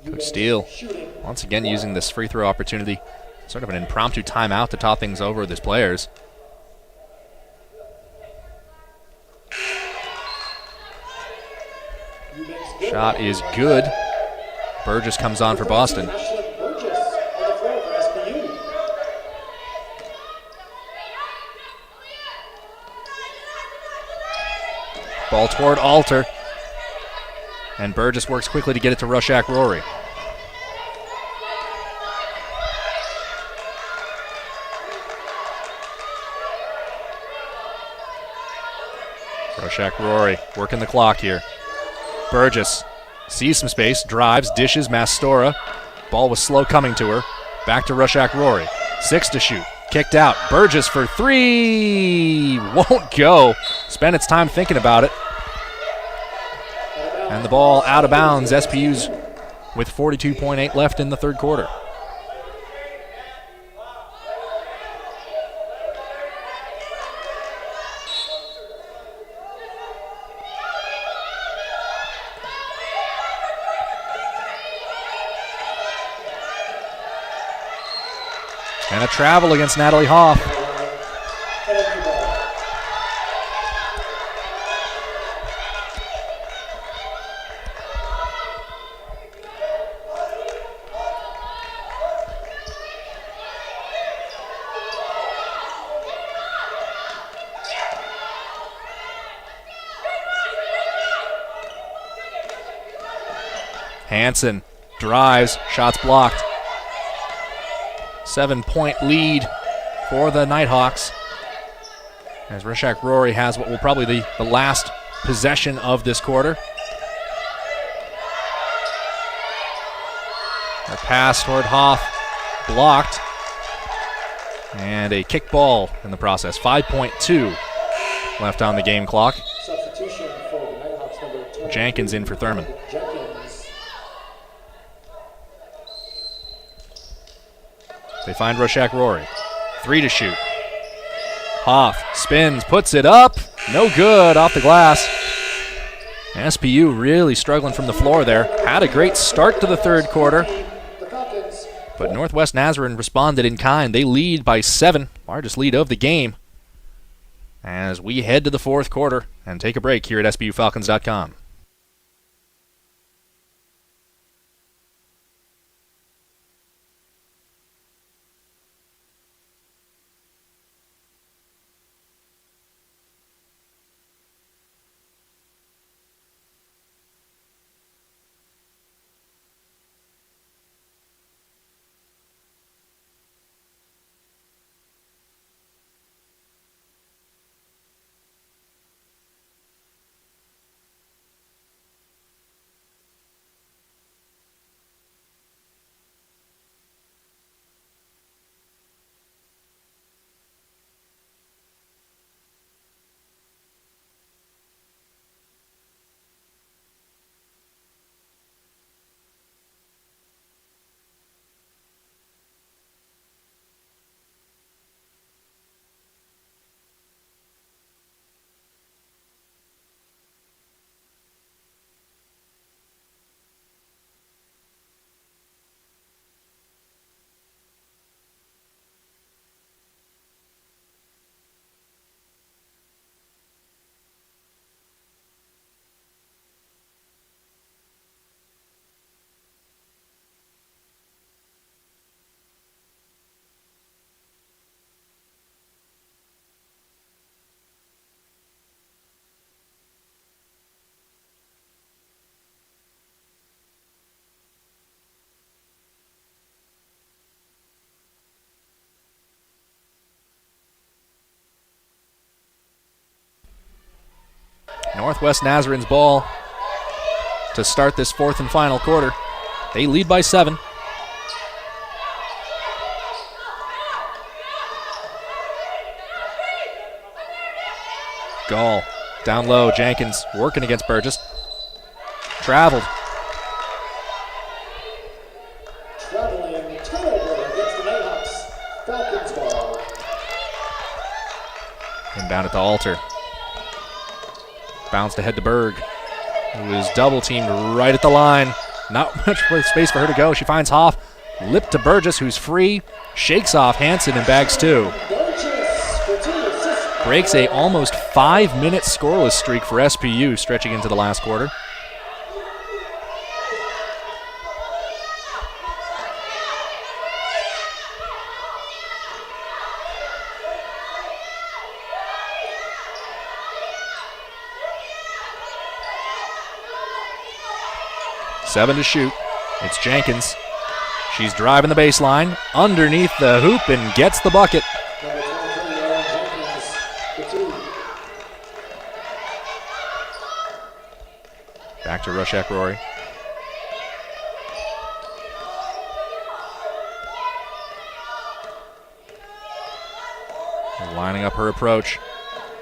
Coach Steele once again using this free throw opportunity, sort of an impromptu timeout to talk things over with his players. Shot is good. Burgess comes on for Boston. Ball toward Alter. And Burgess works quickly to get it to Roshak Rory. Roshak Rory working the clock here. Burgess sees some space, drives, dishes, Mastora. Ball was slow coming to her. Back to Roshak Rory. 6 to shoot. Kicked out. Burgess for three. Won't go. Spent its time thinking about it. And the ball out of bounds. SPU's with 42.8 left in the third quarter. And a travel against Natalie Hoff. Hansen drives, shots blocked. 7-point lead for the Nighthawks, as Roshak Rory has what will probably be the last possession of this quarter. A pass toward Hoff, blocked, and a kick ball in the process. 5.2 left on the game clock. Substitution for the Nighthawks, number 20. Jenkins in for Thurman. Jenkins. They find Roshak Rory. 3 to shoot. Hoff spins, puts it up. No good, off the glass. SPU really struggling from the floor there. Had a great start to the third quarter, but Northwest Nazarene responded in kind. They lead by 7, largest lead of the game, as we head to the fourth quarter and take a break here at SPUFalcons.com. Northwest Nazarene's ball to start this fourth and final quarter. They lead by 7. Gall down low. Jenkins working against Burgess. Traveled. Traveling turnover against the Nighthawks. Falcons ball. Inbound at the Alter. Bounced ahead to Berg, who is double teamed right at the line. Not much space for her to go. She finds Hoff. Lip to Burgess, who's free. Shakes off Hansen and bags 2. Breaks a almost 5-minute scoreless streak for SPU stretching into the last quarter. Seven to shoot. It's Jenkins. She's driving the baseline underneath the hoop and gets the bucket. Back to Rushak Rory. Lining up her approach.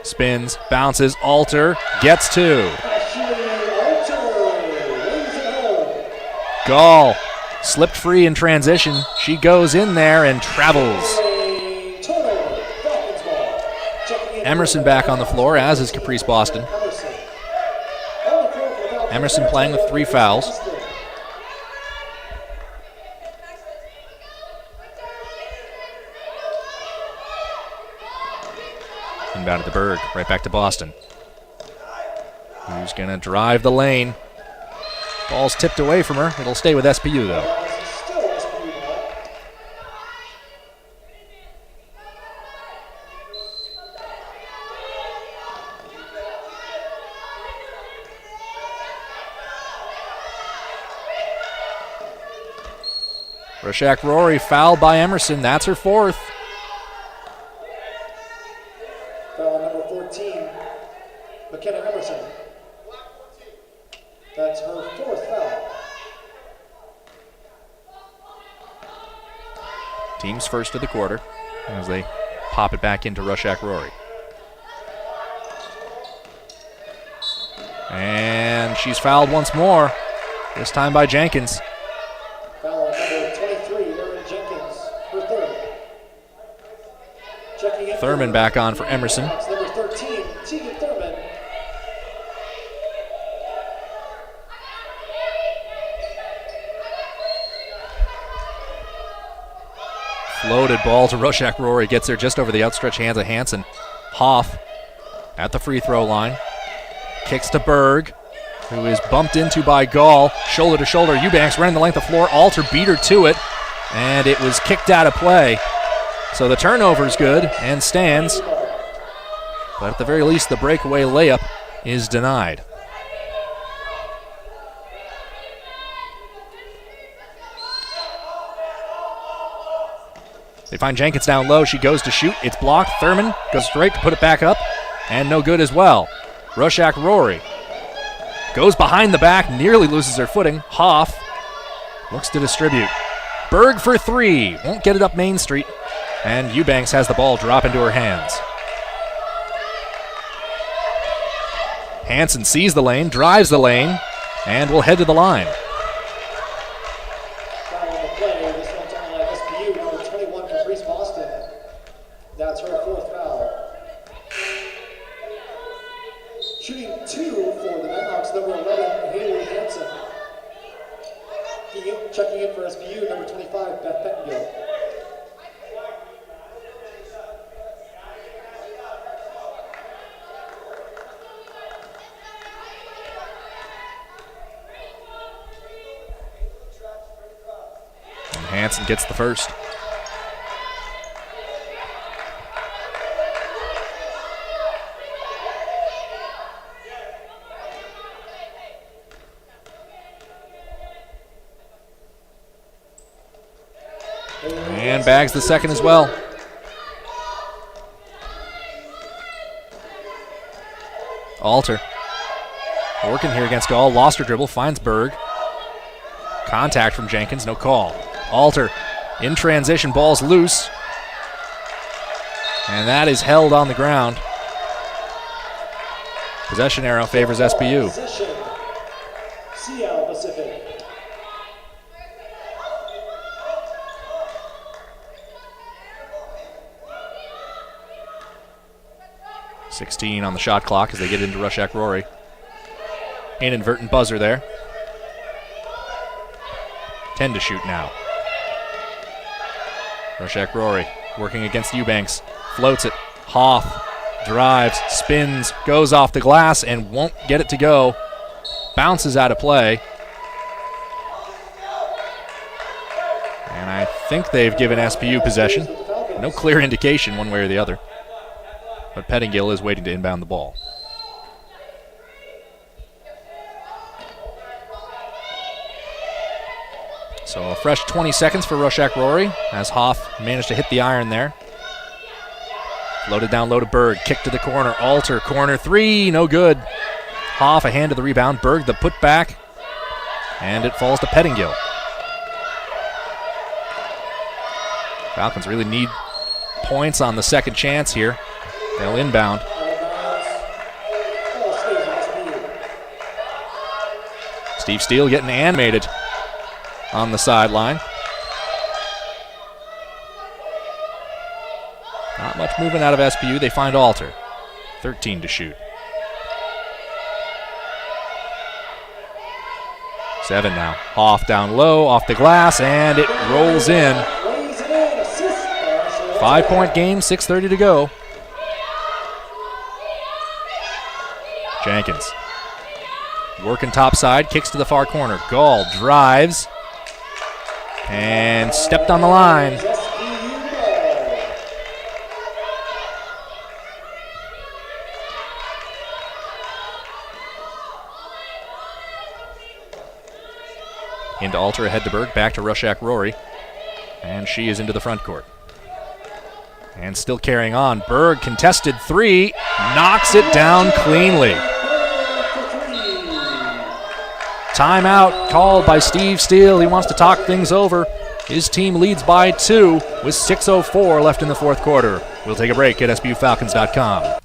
Spins, bounces, Alter, gets 2. Gall slipped free in transition. She goes in there and travels. Emerson back on the floor, as is Caprice Boston. Emerson playing with 3 fouls. Inbound at the Berg, right back to Boston. Who's going to drive the lane? Ball's tipped away from her. It'll stay with SPU, though. Rushak Rory fouled by Emerson. That's her 4th. Foul number 14, McKenna Emerson. That's her 4th foul. Team's first of the quarter as they pop it back into Rushak Rory. And she's fouled once more, this time by Jenkins. Foul number 23, Erin Jenkins, her 3rd. Checking in Thurman back on for Emerson. Number 13, Tegan Thurman. Floated ball to Rushak Rory. Gets there just over the outstretched hands of Hansen. Hoff at the free throw line. Kicks to Berg, who is bumped into by Gall. Shoulder to shoulder. Eubanks running the length of floor. Alter beat her to it, and it was kicked out of play. So the turnover's good and stands. But at the very least, the breakaway layup is denied. They find Jenkins down low. She goes to shoot. It's blocked. Thurman goes straight to put it back up, and no good as well. Rushak Rory goes behind the back, nearly loses her footing. Hoff looks to distribute. Berg for 3. Won't get it up Main Street, and Eubanks has the ball drop into her hands. Hansen sees the lane, drives the lane, and will head to the line. Foul on the play. This one's on SPU, number 21, Caprice Boston. That's her 4th foul. Shooting 2 for the Nighthawks, number 11, Haley Hansen. Checking in for SPU, number 25, Beth Pettengill. And Hansen gets the first. And bags the second as well. Alter Working here against Gall. Lost her dribble. Finds Berg. Contact from Jenkins. No call. Alter in transition. Ball's loose. And that is held on the ground. Possession arrow favors SBU. Possession. CL Pacific. .16 on the shot clock as they get into Rushak Rory. Inadvertent buzzer there. 10 to shoot now. Rushak Rory working against Eubanks. Floats it. Hoff drives, spins, goes off the glass, and won't get it to go. Bounces out of play. And I think they've given SPU possession. No clear indication one way or the other. But Pettingill is waiting to inbound the ball. So a fresh 20 seconds for Rushak Rory as Hoff managed to hit the iron there. Floated down low to Berg, kick to the corner, Alter, corner three, no good. Hoff a hand to the rebound, Berg the putback, and it falls to Pettingill. Falcons really need points on the second chance here. They'll inbound. Steve Steele getting animated on the sideline. Not much movement out of SPU. They find Alter. 13 to shoot. 7 now. Hoff down low, off the glass, and it rolls in. 5-point game, 6:30 to go. Jenkins working top side, kicks to the far corner. Gall drives and stepped on the line. Into Alter, ahead to Berg, back to Rushak Rory. And she is into the front court. And still carrying on. Berg, contested three, knocks it down cleanly. Timeout called by Steve Steele. He wants to talk things over. His team leads by 2 with 6:04 left in the fourth quarter. We'll take a break at SBUFalcons.com.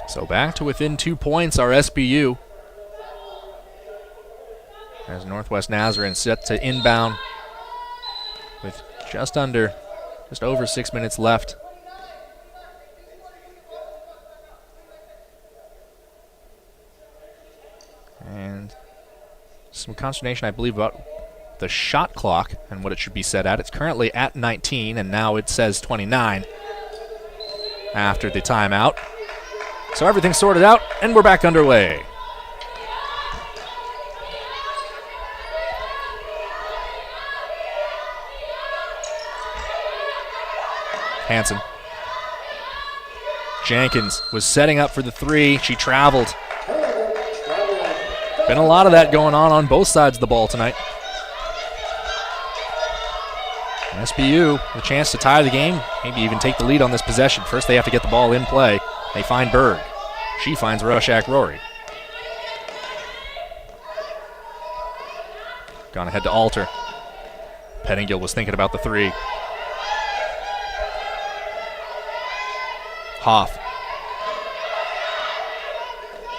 So back to within 2 points are SBU. As Northwest Nazarene set to inbound with just over 6 minutes left. And some consternation, I believe, about the shot clock and what it should be set at. It's currently at 19, and now it says 29 after the timeout. So everything's sorted out, and we're back underway. Hansen. Jenkins was setting up for the three. She traveled. Been a lot of that going on both sides of the ball tonight. SBU, a chance to tie the game, maybe even take the lead on this possession. First, they have to get the ball in play. They find Berg. She finds Rushak Rory. Gone ahead to Alter. Pettingill was thinking about the three. Hoff.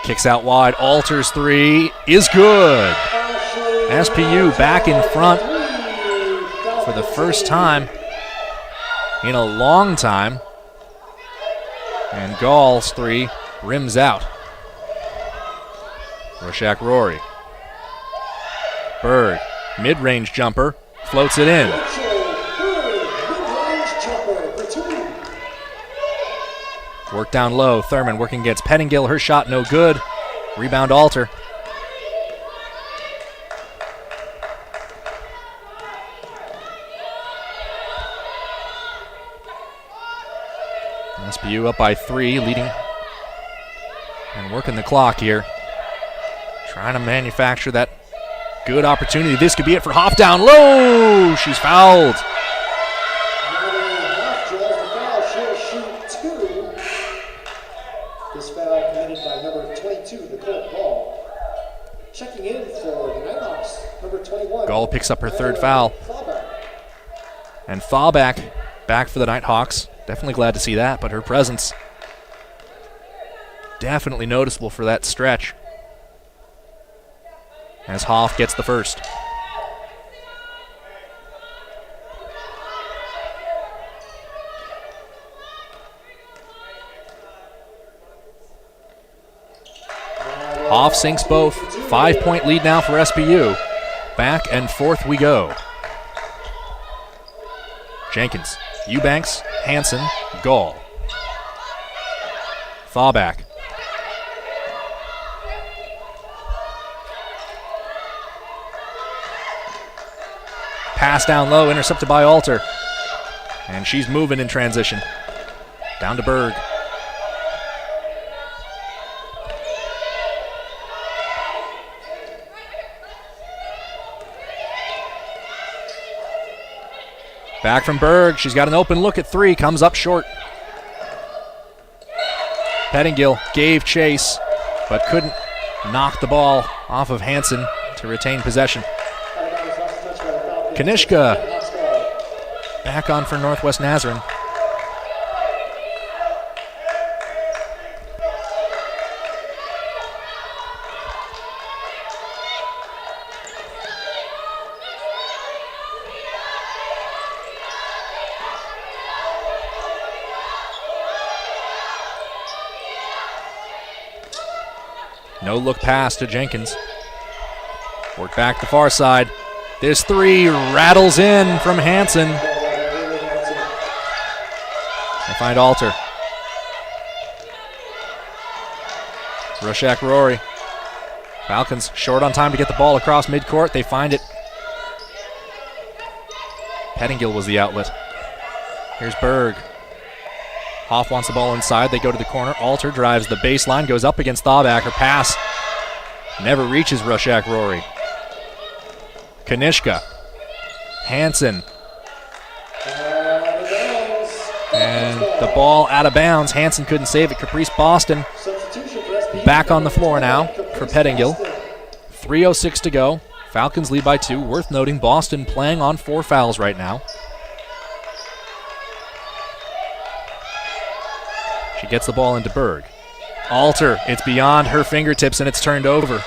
Kicks out wide. Alter's three is good. SPU back in front for the first time in a long time. And Gall's three rims out. Rushak Rory. Berg, mid-range jumper, floats it in. Work down low. Thurman working against Pettingill. Her shot no good. Rebound Alter. SBU up by 3, leading and working the clock here. Trying to manufacture that good opportunity. This could be it for Hoff down low. She's fouled. This foul committed by number 22, Nicole Gall. Checking in for the Nighthawks, number 21. Gall picks up her third foul. And Fallback back for the Nighthawks. Definitely glad to see that, but her presence definitely noticeable for that stretch. As Hoff gets the first. Hoff sinks both. 5-point lead now for SBU. Back and forth we go. Jenkins, Eubanks, Hansen, Gall. Fallback. Pass down low, intercepted by Alter. And she's moving in transition. Down to Berg. Back from Berg. She's got an open look at 3. Comes up short. Pettingill gave chase, but couldn't knock the ball off of Hansen to retain possession. Kanishka back on for Northwest Nazarene. No look pass to Jenkins. Work back the far side. This 3 rattles in from Hansen. They find Alter. Rushak Rory. Falcons short on time to get the ball across midcourt. They find it. Pettingill was the outlet. Here's Berg. Hoff wants the ball inside. They go to the corner. Alter drives the baseline, goes up against Thauback. Her pass never reaches Rushak Rory. Kanishka. Hansen. And the ball out of bounds. Hansen couldn't save it. Caprice Boston back on the floor now for Pettingill. 3:06 to go. Falcons lead by 2. Worth noting, Boston playing on 4 fouls right now. She gets the ball into Berg. Alter, it's beyond her fingertips and it's turned over.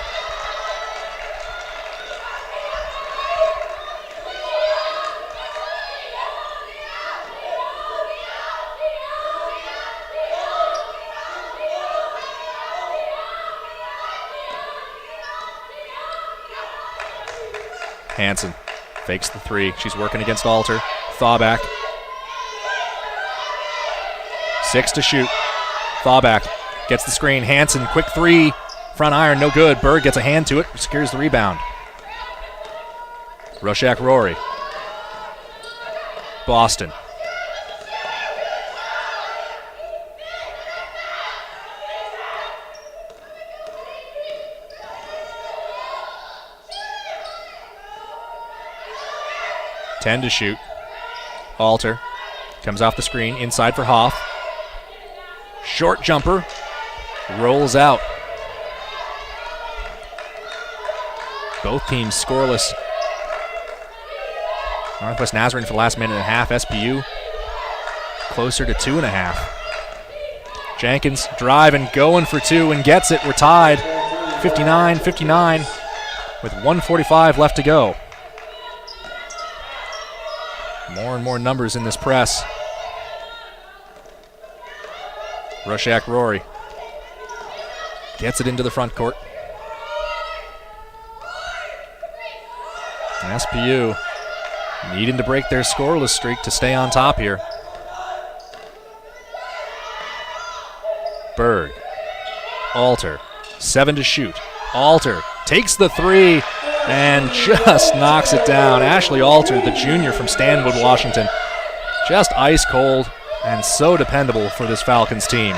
Hansen fakes the 3. She's working against Alter. Thauback. 6 to shoot. Thauback gets the screen. Hansen, quick 3. Front iron, no good. Berg gets a hand to it, secures the rebound. Rushak Rory. Boston. 10 to shoot. Alter comes off the screen, inside for Hoff. Short jumper, rolls out. Both teams scoreless. Northwest Nazarene for the last minute and a half. SPU closer to 2.5. Jenkins driving, going for two, and gets it. We're tied. 59-59 with 1:45 left to go. More and more numbers in this press. Rushak Rory gets it into the front court. And SPU needing to break their scoreless streak to stay on top here. Berg, Alter, 7 to shoot. Alter takes the three and just knocks it down. Ashley Alter, the junior from Stanwood, Washington, just ice cold and so dependable for this Falcons team.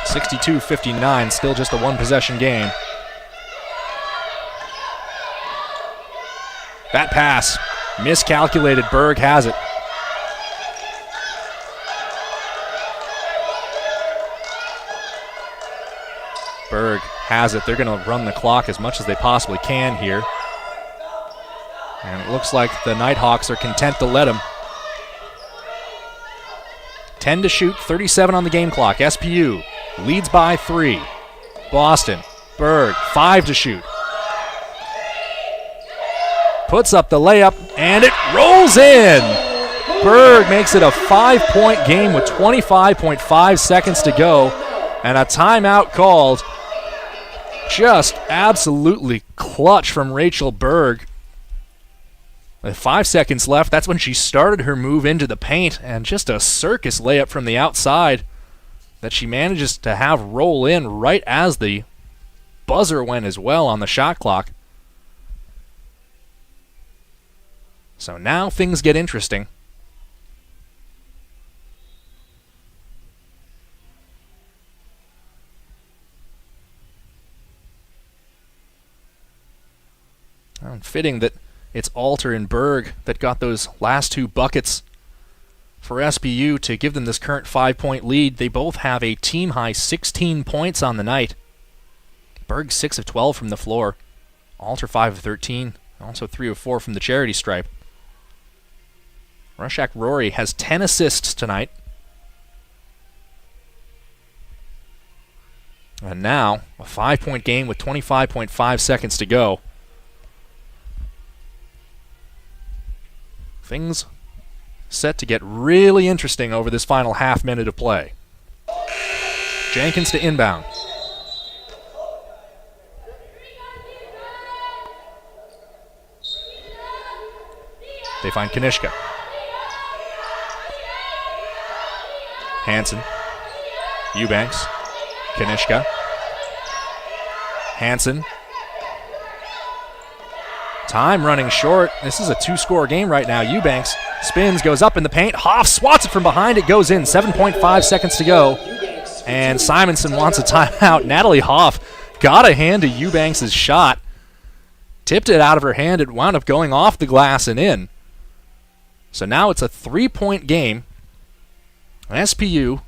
62-59, still just a one-possession game. That pass, miscalculated. Berg has it. Berg has it. They're going to run the clock as much as they possibly can here. And it looks like the Nighthawks are content to let him. 10 to shoot, 37 on the game clock. SPU leads by 3. Boston, Berg, 5 to shoot. Puts up the layup, and it rolls in. Berg makes it a 5-point game with 25.5 seconds to go, and a timeout called. Just absolutely clutch from Rachel Berg. With 5 seconds left, that's when she started her move into the paint, and just a circus layup from the outside that she manages to have roll in right as the buzzer went as well on the shot clock. So now things get interesting. Fitting that it's Alter and Berg that got those last 2 buckets for SPU to give them this current 5-point lead. They both have a team-high 16 points on the night. Berg 6 of 12 from the floor. Alter 5 of 13. Also 3 of 4 from the charity stripe. Rushak Rory has 10 assists tonight. And now, a 5-point game with 25.5 seconds to go. Things set to get really interesting over this final half minute of play. Jenkins to inbound. They find Kanishka. Hansen. Eubanks. Kanishka. Hansen. Time running short. This is a 2-score game right now. Eubanks spins, goes up in the paint. Hoff swats it from behind. It goes in. 7.5 seconds to go. And Simonson wants a timeout. Natalie Hoff got a hand to Eubanks' shot. Tipped it out of her hand. It wound up going off the glass and in. So now it's a 3-point game. SPU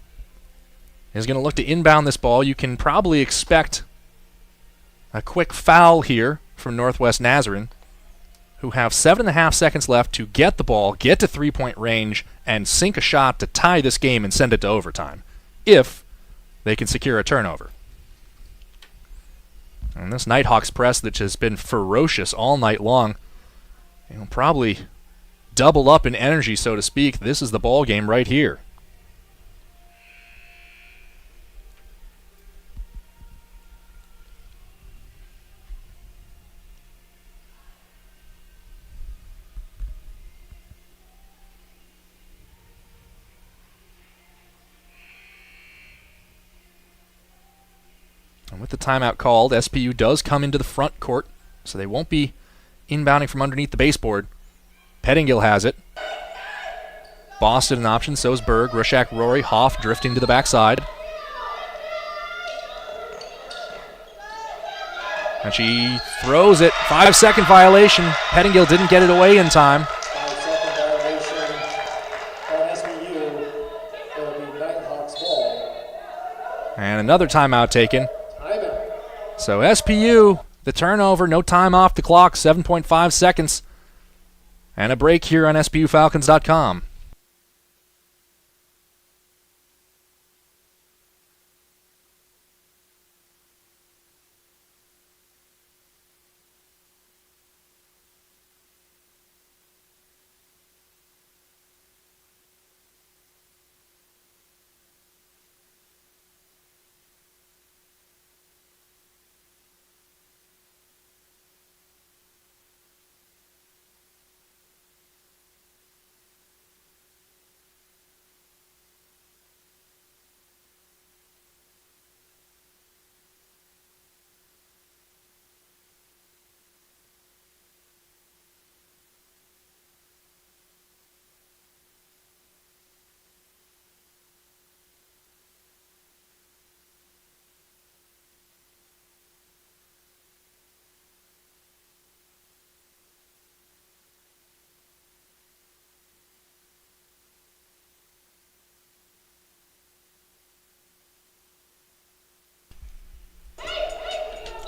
is going to look to inbound this ball. You can probably expect a quick foul here from Northwest Nazarene, who have 7.5 seconds left to get the ball, get to 3-point range, and sink a shot to tie this game and send it to overtime, if they can secure a turnover. And this Nighthawks press, that has been ferocious all night long, probably double up in energy, so to speak. This is the ball game right here. And with the timeout called, SPU does come into the front court, so they won't be inbounding from underneath the baseboard. Pettingill has it. Boston an option, so is Berg. Rushak Rory, Hoff drifting to the backside. And she throws it. 5-second violation. Pettingill didn't get it away in time. another timeout taken. Timeout. So SPU, the turnover, no time off the clock, 7.5 seconds. And a break here on SPUFalcons.com.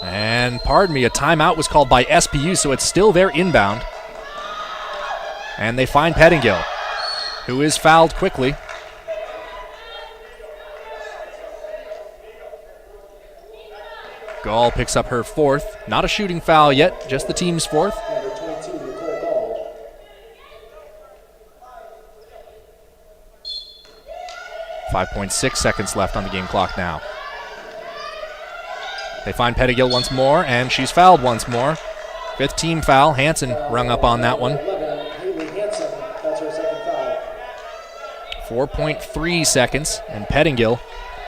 And pardon me, a timeout was called by SPU, so it's still their inbound. And they find Pettingill, who is fouled quickly. Gall picks up her fourth. Not a shooting foul yet, just the team's fourth. Number 22, Nicole Gall. 5.6 seconds left on the game clock now. They find Pettingill once more, and she's fouled once more. Fifth team foul. Hansen rung up on that one. 11, Haley Hansen. That's her second foul. 4.3 seconds, and Pettingill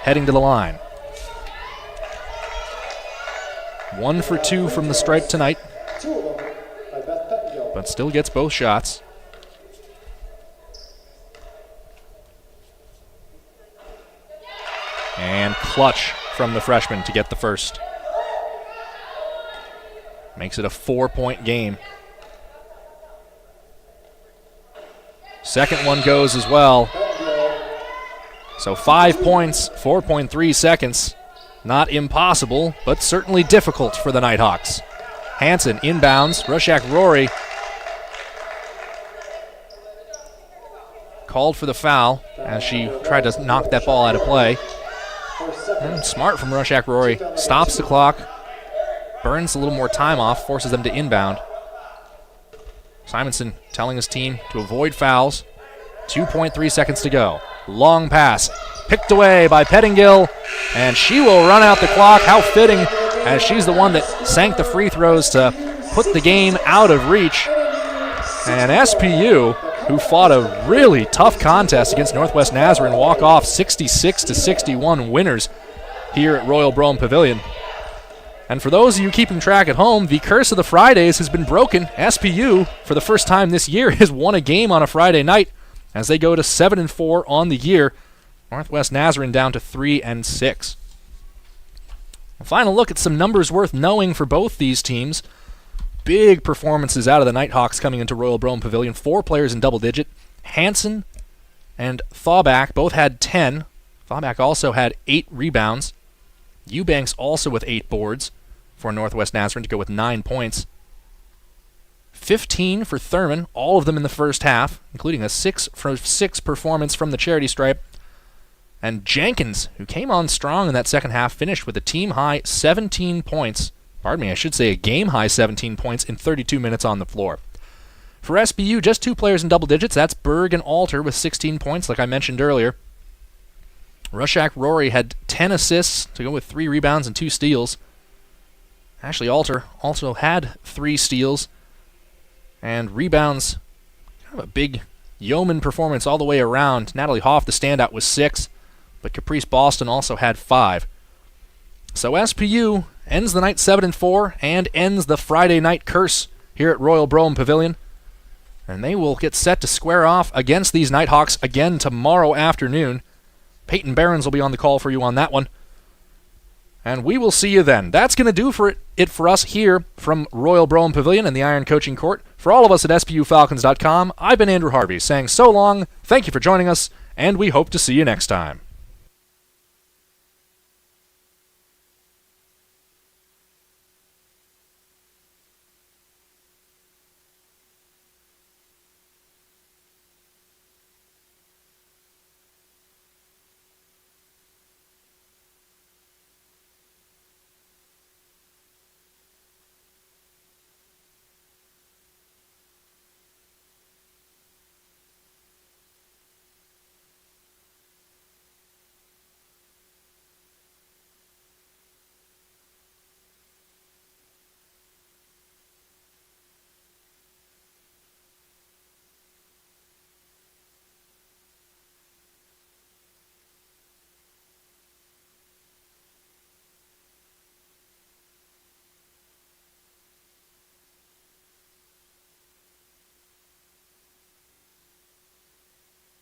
heading to the line. 1 for 2 from the stripe tonight, 2 of them by Beth Pettingill. but still gets both shots. And clutch from the freshman to get the first. Makes it a 4-point game. Second one goes as well. So 5 points, 4.3 seconds. Not impossible, but certainly difficult for the Nighthawks. Hansen inbounds. Rushak Rory called for the foul as she tried to knock that ball out of play. And smart from Rushak Rory. Stops the clock. Burns a little more time off. Forces them to inbound. Simonson telling his team to avoid fouls. 2.3 seconds to go. Long pass. Picked away by Pettingill. And she will run out the clock. How fitting, as she's the one that sank the free throws to put the game out of reach. And SPU, who fought a really tough contest against Northwest Nazarene, walk off 66-61 winners here at Royal Brome Pavilion. And for those of you keeping track at home, the curse of the Fridays has been broken. SPU, for the first time this year, has won a game on a Friday night as they go to 7-4 on the year. Northwest Nazarene down to 3-6. A final look at some numbers worth knowing for both these teams. Big performances out of the Nighthawks coming into Royal Brome Pavilion. 4 players in double digit. Hansen and Thawback both had 10. Thawback also had 8 rebounds. Eubanks also with 8 boards for Northwest Nazarene to go with 9 points. 15 for Thurman, all of them in the first half, including a 6-for-6 performance from the charity stripe. And Jenkins, who came on strong in that second half, finished with a team-high 17 points. Pardon me, I should say a game-high 17 points in 32 minutes on the floor. For SBU, just 2 players in double digits. That's Berg and Alter with 16 points, like I mentioned earlier. Rushak Rory had 10 assists to go with 3 rebounds and 2 steals. Ashley Alter also had 3 steals and rebounds. Kind of a big yeoman performance all the way around. Natalie Hoff, the standout, was 6, but Caprice Boston also had 5. So SPU ends the night 7-4 and ends the Friday night curse here at Royal Brome Pavilion. And they will get set to square off against these Nighthawks again tomorrow afternoon. Peyton Barons will be on the call for you on that one. And we will see you then. That's going to do it for us here from Royal Brome Pavilion and the Iron Coaching Court. For all of us at SPUFalcons.com, I've been Andrew Harvey saying so long, thank you for joining us, and we hope to see you next time.